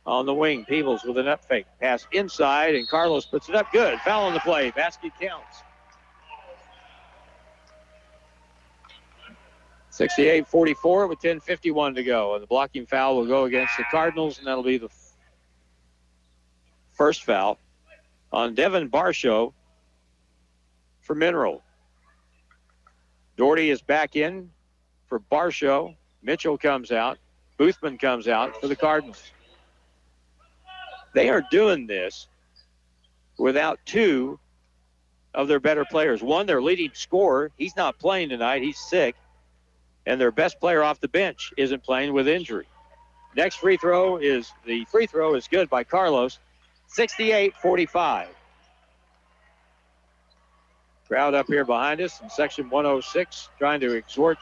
On the wing, Peebles with an up fake. Pass inside, and Carlos puts it up. Good. Foul on the play. Basket counts. 68-44 with 10:51 to go. And the blocking foul will go against the Cardinals, and that'll be the first foul on Devin Barshow for Mineral. Doherty is back in for Barshow. Mitchell comes out. Boothman comes out for the Cardinals. They are doing this without 2 of their better players. One, their leading scorer, he's not playing tonight. He's sick. And their best player off the bench isn't playing with injury. Next free throw is good by Carlos. 68-45. Crowd up here behind us in section 106 trying to exhort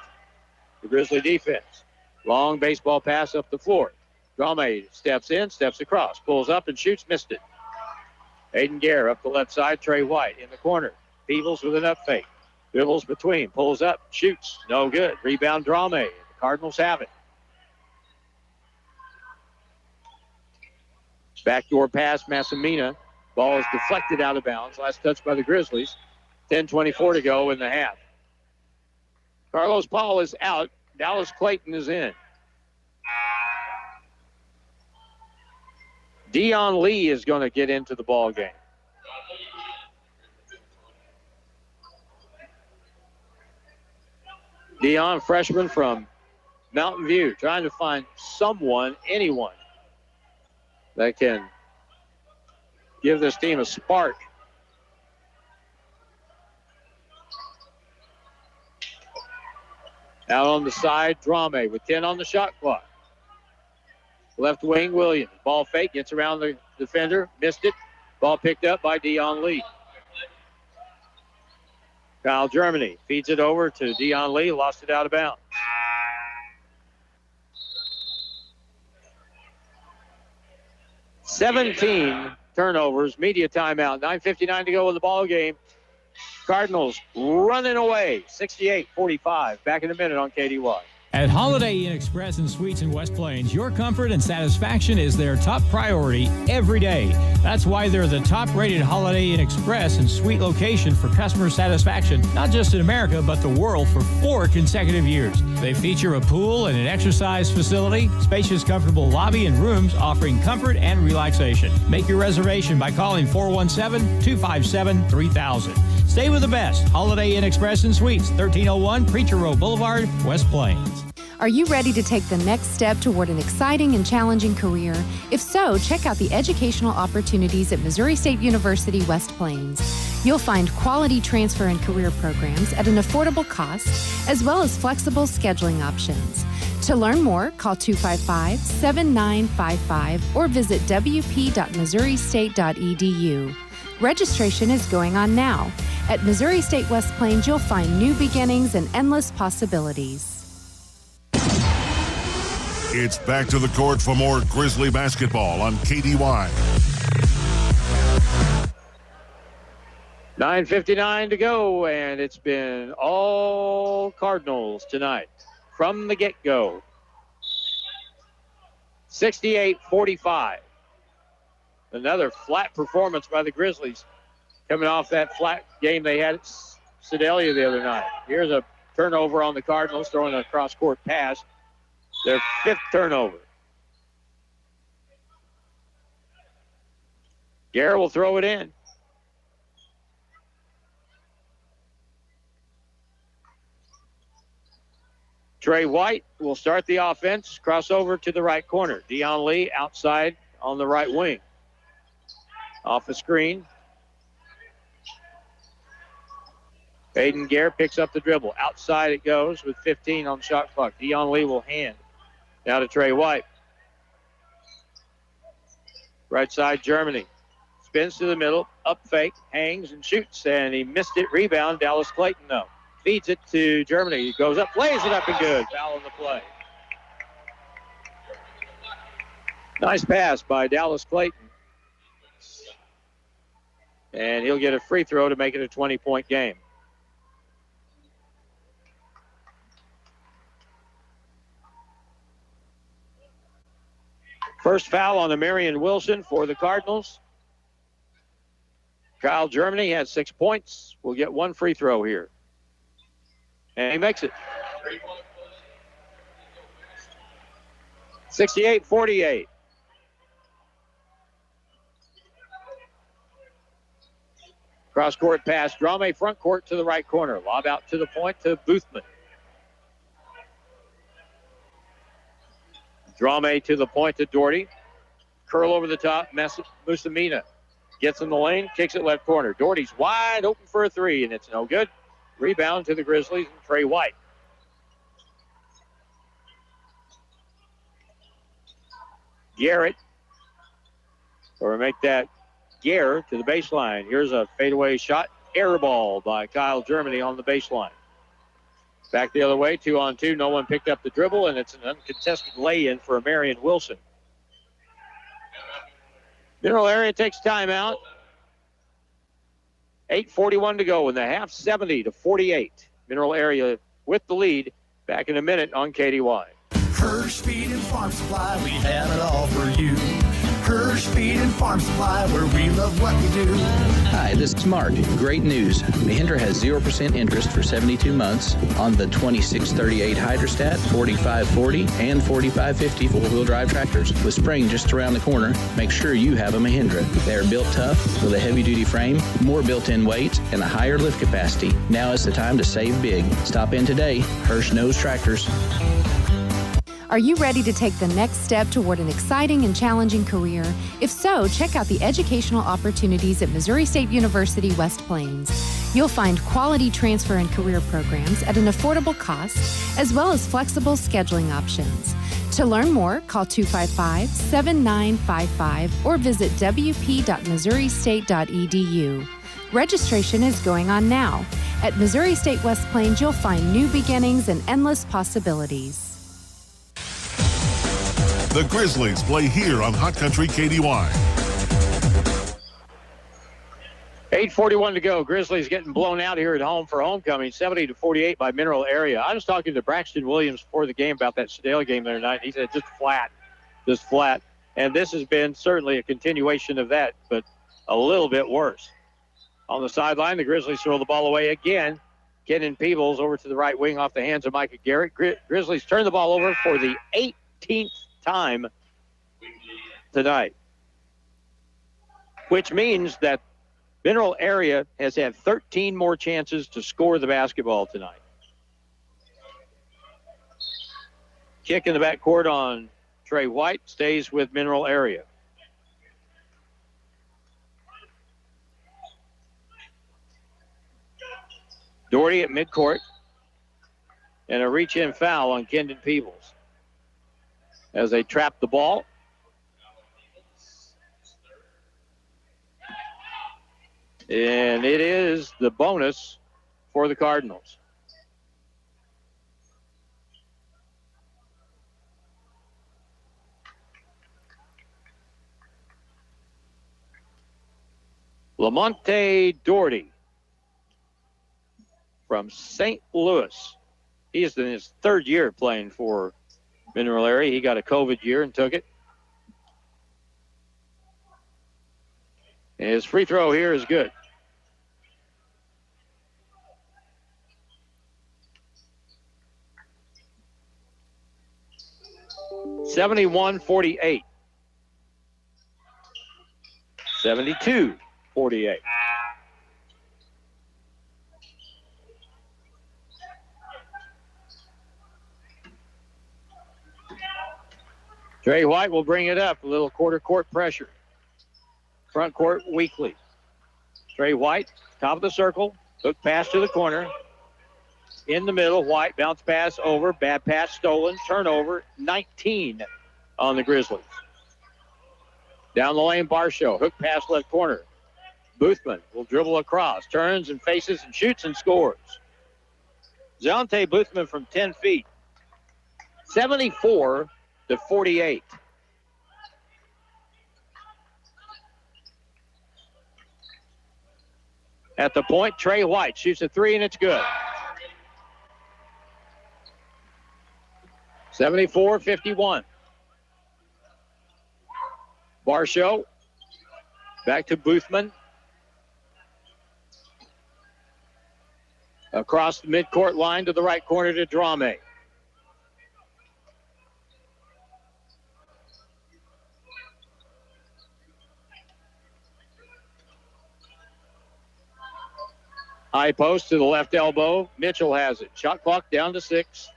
the Grizzly defense. Long baseball pass up the floor. Drame steps in, steps across, pulls up and shoots, missed it. Aiden Gare up the left side, Trey White in the corner. Peebles with an up fake. Dribbles between, pulls up, shoots, no good. Rebound Drame. The Cardinals have it. Backdoor pass, Massimina. Ball is deflected out of bounds. Last touch by the Grizzlies. 10:24 to go in the half. Carlos Paul is out. Dallas Clayton is in. Dion Lee is going to get into the ball game. Dion, freshman from Mountain View, trying to find anyone that can give this team a spark. Out on the side, Drame with 10 on the shot clock. Left wing, Williams. Ball fake, gets around the defender, missed it. Ball picked up by Dion Lee. Kyle Germany feeds it over to Dion Lee, lost it out of bounds. $17 turnovers, media timeout, 9:59 to go in the ball game. Cardinals running away, 68-45. Back in a minute on KDY. At Holiday Inn Express and Suites in West Plains, your comfort and satisfaction is their top priority every day. That's why they're the top-rated Holiday Inn Express and Suite location for customer satisfaction, not just in America, but the world for 4 consecutive years. They feature a pool and an exercise facility, spacious, comfortable lobby and rooms offering comfort and relaxation. Make your reservation by calling 417-257-3000. Stay with the best. Holiday Inn Express and Suites, 1301 Preacher Road Boulevard, West Plains. Are you ready to take the next step toward an exciting and challenging career? If so, check out the educational opportunities at Missouri State University, West Plains. You'll find quality transfer and career programs at an affordable cost, as well as flexible scheduling options. To learn more, call 255-7955 or visit wp.missouristate.edu. Registration is going on now. At Missouri State West Plains, you'll find new beginnings and endless possibilities. It's back to the court for more Grizzly basketball on KDY. 9:59 to go, and it's been all Cardinals tonight from the get-go. 68-45. Another flat performance by the Grizzlies, coming off that flat game they had at Sedalia the other night. Here's a turnover on the Cardinals, throwing a cross-court pass. Their 5th turnover. Garrett will throw it in. Trey White will start the offense. Crossover to the right corner. Dion Lee outside on the right wing. Off the screen. Aiden Garrett picks up the dribble. Outside it goes with 15 on the shot clock. Dion Lee will hand. Now to Trey White. Right side, Germany. Spins to the middle. Up fake. Hangs and shoots. And he missed it. Rebound. Dallas Clayton, though. Feeds it to Germany. He goes up. Plays it up and good. Foul on the play. Nice pass by Dallas Clayton. And he'll get a free throw to make it a 20-point game. First foul on the Marion Wilson for the Cardinals. Kyle Germany has 6 points. We'll get 1 free throw here. And he makes it. 68-48. Cross-court pass. Drame front court to the right corner. Lob out to the point to Boothman. Drame to the point to Doherty. Curl over the top. Musamina gets in the lane. Kicks it left corner. Doherty's wide open for a 3, and it's no good. Rebound to the Grizzlies and Trey White. Garrett. Or make that Gare to the baseline. Here's a fadeaway shot. Air ball by Kyle Germany on the baseline. Back the other way, 2-on-2. No one picked up the dribble, and it's an uncontested lay-in for Marion Wilson. Mineral Area takes timeout. 8:41 to go in the half, 70-48. Mineral Area with the lead. Back in a minute on KDY. Hirsch Feed and Farm Supply, we have it all for you. Hirsch Feed and Farm Supply, where we love what we do. Hi, this is Mark. Great news. Mahindra has 0% interest for 72 months on the 2638 Hydrostat, 4540, and 4550 four-wheel drive tractors. With spring just around the corner, make sure you have a Mahindra. They are built tough with a heavy-duty frame, more built-in weight, and a higher lift capacity. Now is the time to save big. Stop in today. Hirsch knows tractors. Are you ready to take the next step toward an exciting and challenging career? If so, check out the educational opportunities at Missouri State University West Plains. You'll find quality transfer and career programs at an affordable cost, as well as flexible scheduling options. To learn more, call 255-7955 or visit wp.missouristate.edu. Registration is going on now. At Missouri State West Plains, you'll find new beginnings and endless possibilities. The Grizzlies play here on Hot Country KDY. 8:41 to go. Grizzlies getting blown out here at home for homecoming, 70-48 by Mineral Area. I was talking to Braxton Williams before the game about that Sedalia game the other night. He said just flat. And this has been certainly a continuation of that, but a little bit worse. On the sideline, the Grizzlies throw the ball away again. Kenan Peebles over to the right wing off the hands of Micah Garrett. Grizzlies turn the ball over for the 18th time tonight, which means that Mineral Area has had 13 more chances to score the basketball tonight. Kick in the backcourt on Trey White, stays with Mineral Area. Doherty at midcourt, and a reach-in foul on Kenan Peebles as they trap the ball. And it is the bonus for the Cardinals. Lamonte Doherty from St. Louis. He's in his third year playing for Mineral Area. He got a COVID year and took it. And his free throw here is good. (71-48). 72-48. Trey White will bring it up. A little quarter court pressure. Front court Weekly. Trey White, top of the circle. Hook pass to the corner. In the middle, White bounce pass over. Bad pass stolen. Turnover 19 on the Grizzlies. Down the lane, Barshow. Hook pass left corner. Boothman will dribble across. Turns and faces and shoots and scores. Zonte Boothman from 10 feet. 74-48. At the point, Trey White shoots a three, and it's good. 74-51. Barshow. Back to Boothman. Across the midcourt line to the right corner to Drame. High post to the left elbow. Mitchell has it. Shot clock down to 6.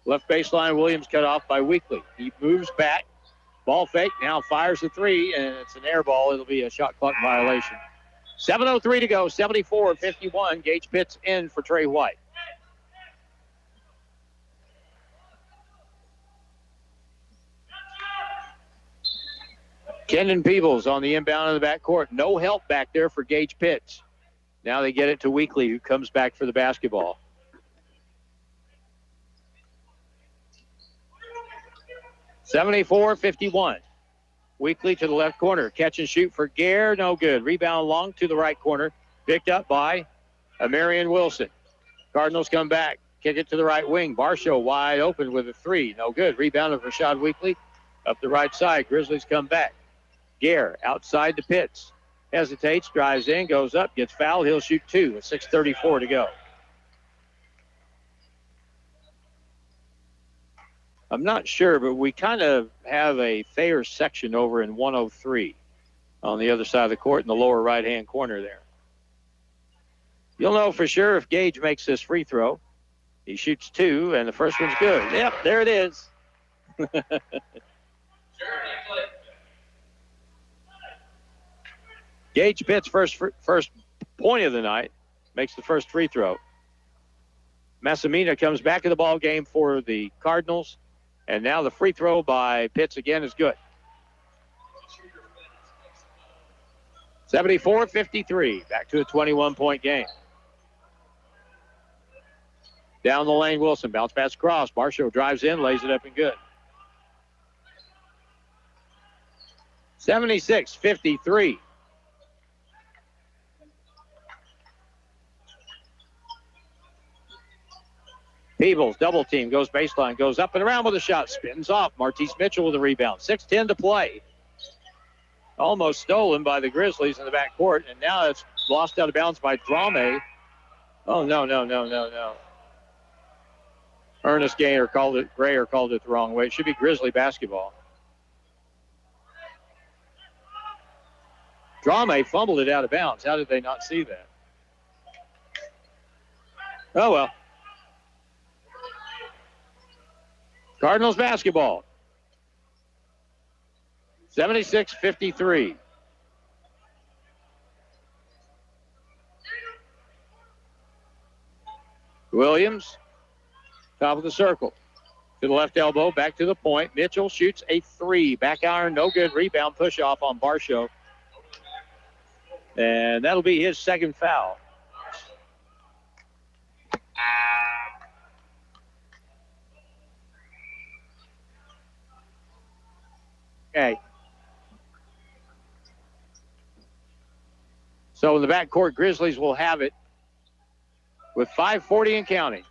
Left baseline, Williams cut off by Weekly. He moves back. Ball fake, now fires the three, and it's an air ball. It'll be a shot clock violation. 7:03 to go, 74-51. Gage Pitts in for Trey White. Kendon Peebles on the inbound of the backcourt. No help back there for Gage Pitts. Now they get it to Weekly, who comes back for the basketball. (74-51). Weekly to the left corner. Catch and shoot for Gare. No good. Rebound long to the right corner. Picked up by Marion Wilson. Cardinals come back. Kick it to the right wing. Barshow wide open with a three. No good. Rebound of Rashad Weekly up the right side. Grizzlies come back. Gare outside the Pitts. Hesitates, drives in, goes up, gets fouled. He'll shoot two with 6:34 to go. I'm not sure, but we kind of have a Thayer section over in 103 on the other side of the court in the lower right-hand corner there. You'll know for sure if Gage makes this free throw. He shoots two, and the first one's good. Yep, there it is. Gage Pitts first point of the night, makes the first free throw. Massimina comes back to the ball game for the Cardinals, and now the free throw by Pitts again is good. 74-53, back to a 21-point game. Down the lane, Wilson, bounce pass across. Barshow drives in, lays it up and good. 76-53. Peebles, double team, goes baseline, goes up and around with a shot, spins off. Martise Mitchell with a rebound. 6:10 to play. Almost stolen by the Grizzlies in the backcourt, and now it's lost out of bounds by Drame. Oh, no. Ernest Grayer called it the wrong way. It should be Grizzly basketball. Drame fumbled it out of bounds. How did they not see that? Oh, well. Cardinals basketball. 76-53. Williams, top of the circle. To the left elbow, back to the point. Mitchell shoots a three. Back iron, no good. Rebound, push off on Barshow. And that'll be his second foul. Okay. So in the backcourt, Grizzlies will have it with 5:40 and counting.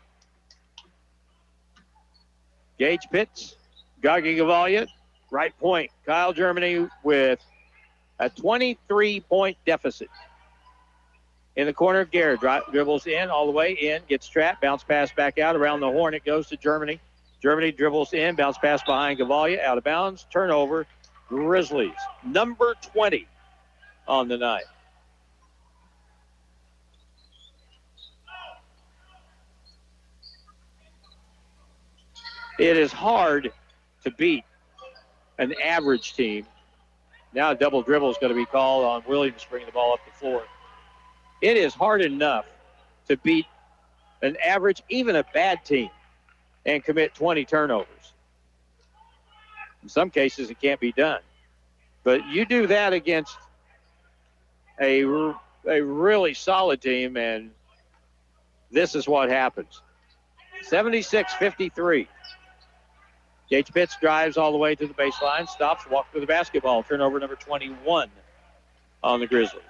Gage Pitts, Gagi Gavalia, right point. Kyle Germany with a 23-point deficit. In the corner, Garrett dribbles in, all the way in, gets trapped, bounce pass back out. Around the horn, it goes to Germany. Germany dribbles in, bounce pass behind Gavalia, out of bounds, turnover, Grizzlies. Number 20 on the night. It is hard to beat an average team. Now a double dribble is going to be called on Williams bringing the ball up the floor. It is hard enough to beat an average, even a bad team, and commit 20 turnovers. In some cases, it can't be done. But you do that against a really solid team, and this is what happens. 76-53. Gage Pitts drives all the way to the baseline, stops, walks to the basketball. Turnover number 21 on the Grizzlies.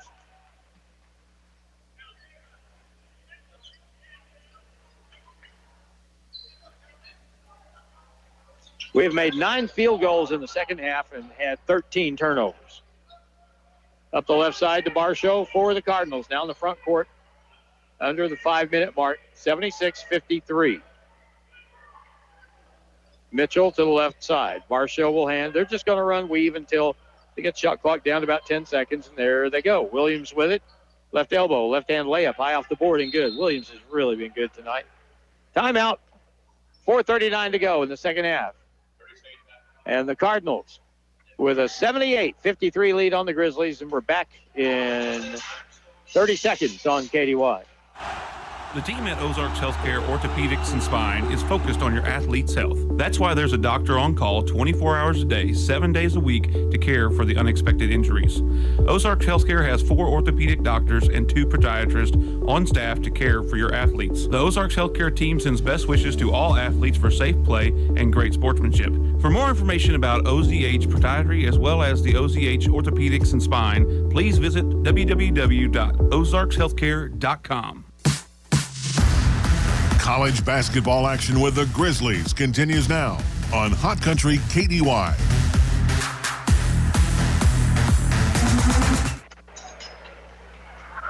We have made 9 field goals in the second half and had 13 turnovers. Up the left side to Barshow for the Cardinals. Now in the front court under the 5-minute mark, 76-53. Mitchell to the left side. Barshow will hand. They're just going to run weave until they get shot clock down to about 10 seconds, and there they go. Williams with it. Left elbow, left hand layup, high off the board and good. Williams has really been good tonight. Timeout. 4:39 to go in the second half. And the Cardinals with a 78-53 lead on the Grizzlies, and we're back in 30 seconds on KDY. The team at Ozarks Healthcare Orthopedics and Spine is focused on your athlete's health. That's why there's a doctor on call 24 hours a day, 7 days a week to care for the unexpected injuries. Ozarks Healthcare has 4 orthopedic doctors and 2 podiatrists on staff to care for your athletes. The Ozarks Healthcare team sends best wishes to all athletes for safe play and great sportsmanship. For more information about OZH Podiatry as well as the OZH Orthopedics and Spine, please visit www.ozarkshealthcare.com. College basketball action with the Grizzlies continues now on Hot Country KDY.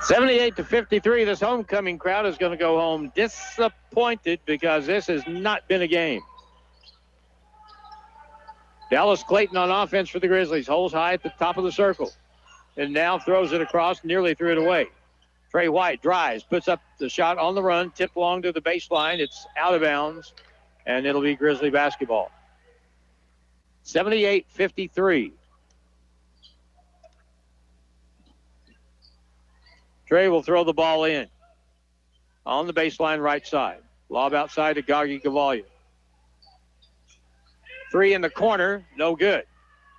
(78-53). This homecoming crowd is going to go home disappointed because this has not been a game. Dallas Clayton on offense for the Grizzlies. Holds high at the top of the circle. And now throws it across, nearly threw it away. Trey White drives, puts up the shot on the run, tipped long to the baseline. It's out of bounds, and it'll be Grizzly basketball. 78-53. Trey will throw the ball in on the baseline right side. Lob outside to Gagi Gavalia. 3 in the corner, no good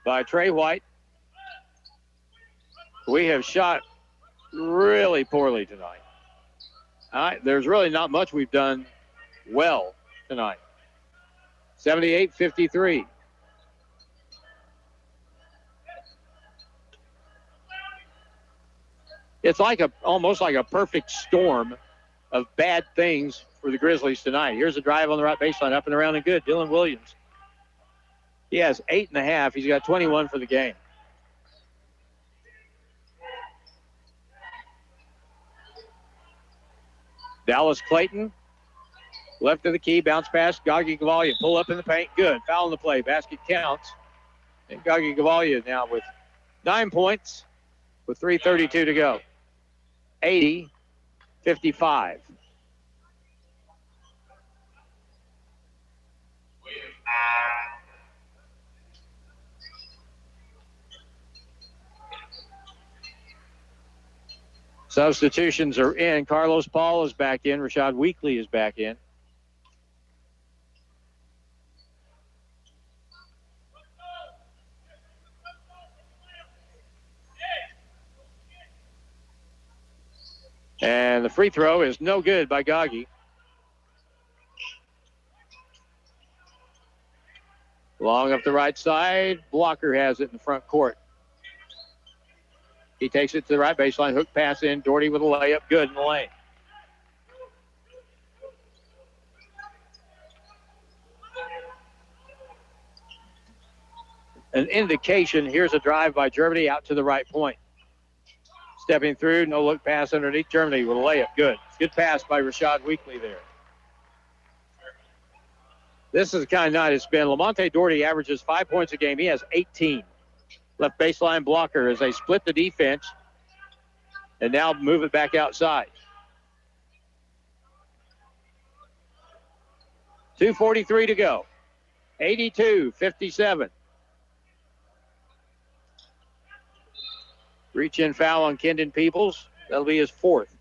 by Trey White. We have shot really poorly tonight. There's really not much we've done well tonight. 78-53. It's like almost like a perfect storm of bad things for the Grizzlies tonight. Here's a drive on the right baseline, up and around and good. Dylan Williams. He has 8.5. He's got 21 for the game. Dallas Clayton, left of the key, bounce pass, Gagi Gavalia, pull up in the paint, good. Foul in the play, basket counts. And Gagi Gavalia now with 9 points with 3:32 to go. 80-55. Substitutions are in. Carlos Paul is back in. Rashad Weekly is back in. And the free throw is no good by Gaggi. Long up the right side. Blocker has it in the front court. He takes it to the right baseline. Hook pass in. Doherty with a layup. Good in the lane. An indication. Here's a drive by Germany out to the right point. Stepping through. No look pass underneath. Germany with a layup. Good. Good pass by Rashad Weekly there. This is the kind of night it's been. Lamonte Doherty averages 5 points a game. He has 18. Left baseline blocker as they split the defense and now move it back outside. 2:43 to go. 82-57. Reach in foul on Kendon Peoples. That'll be his fourth.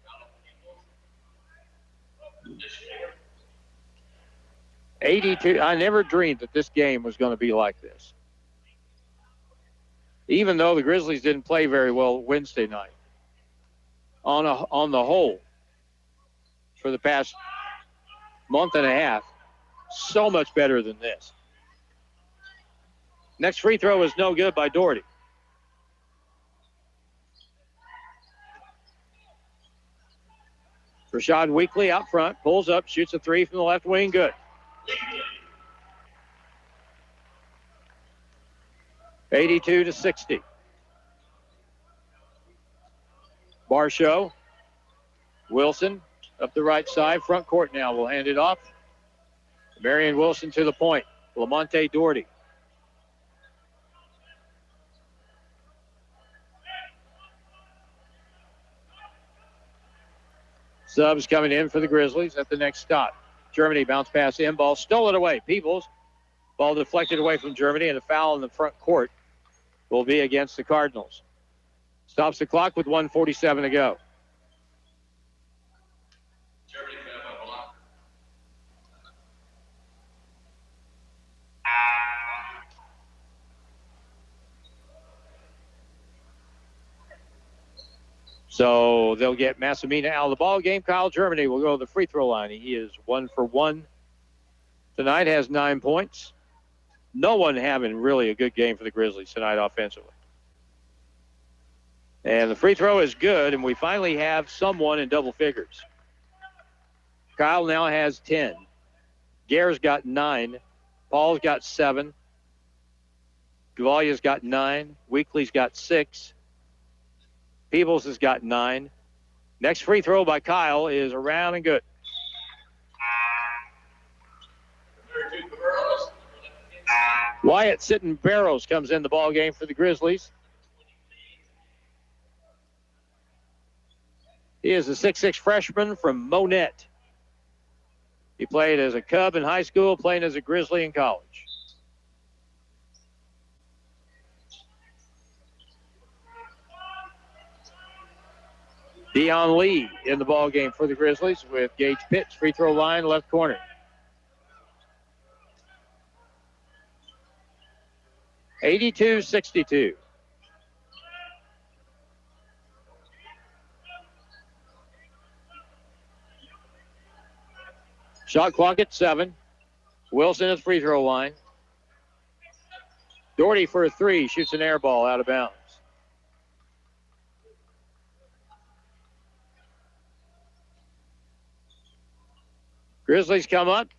I never dreamed that this game was going to be like this. Even though the Grizzlies didn't play very well Wednesday night. On the whole, for the past month and a half, so much better than this. Next free throw is no good by Doherty. Rashad Weekly out front, pulls up, shoots a three from the left wing, good. 82-60. Barshow, Wilson up the right side, front court now. We'll hand it off. Marion Wilson to the point. Lamonte Doherty. Subs coming in for the Grizzlies at the next stop. Germany bounce pass in, ball stolen away. Peebles, ball deflected away from Germany, and a foul in the front court will be against the Cardinals. Stops the clock with 1:47 to go. So they'll get Massimina out of the ball game. Kyle Germany will go to the free throw line. He is 1 for 1 tonight, has 9 points. No one having really a good game for the Grizzlies tonight offensively. And the free throw is good, and we finally have someone in double figures. Kyle now has 10. Gare's got 9. Paul's got 7. Duvalia's got 9. Weekly's got 6. Peebles has got 9. Next free throw by Kyle is around and good. Wyatt Sitton Barrows comes in the ball game for the Grizzlies. He is a 6'6" freshman from Monette. He played as a Cub in high school, playing as a Grizzly in college. Deion Lee in the ball game for the Grizzlies with Gage Pitts, free throw line, left corner. (82-62). Shot clock at 7. Wilson at the free throw line. Doherty for a 3, shoots an air ball out of bounds. Grizzlies come up.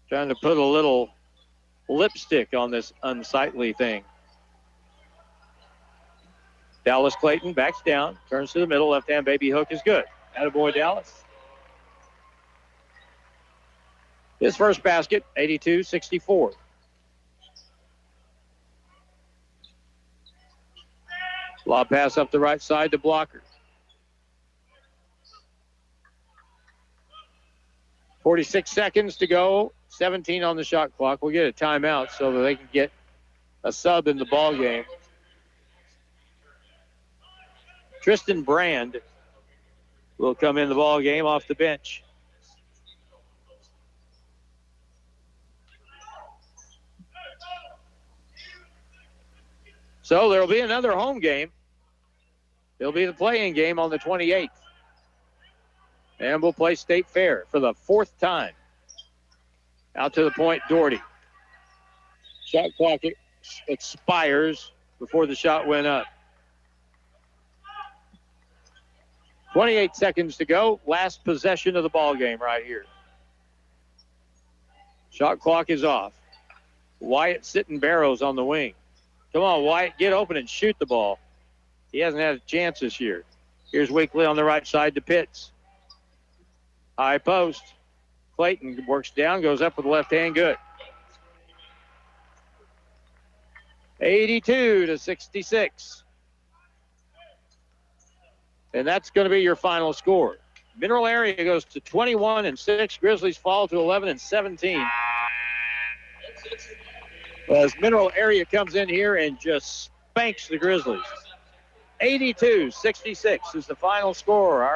Trying to put a little lipstick on this unsightly thing. Dallas Clayton backs down, turns to the middle, left-hand baby hook is good. Attaboy Dallas. His first basket, 82-64. Lob pass up the right side to Blocker. 46 seconds to go, 17 on the shot clock. We'll get a timeout so that they can get a sub in the ball game. Tristan Brand will come in the ball game off the bench. So there will be another home game It'll be the play-in game on the 28th. And we'll play State Fair for the 4th time. Out to the point, Doherty. Shot clock expires before the shot went up. 28 seconds to go. Last possession of the ball game right here. Shot clock is off. Wyatt sitting Barrows on the wing. Come on, Wyatt, get open and shoot the ball. He hasn't had a chance this year. Here's Weekly on the right side to Pitts. High post. Clayton works down, goes up with the left hand, good. 82-66. And that's going to be your final score. Mineral Area goes to 21-6. Grizzlies fall to 11-17. As Mineral Area comes in here and just spanks the Grizzlies. 82-66 is the final score.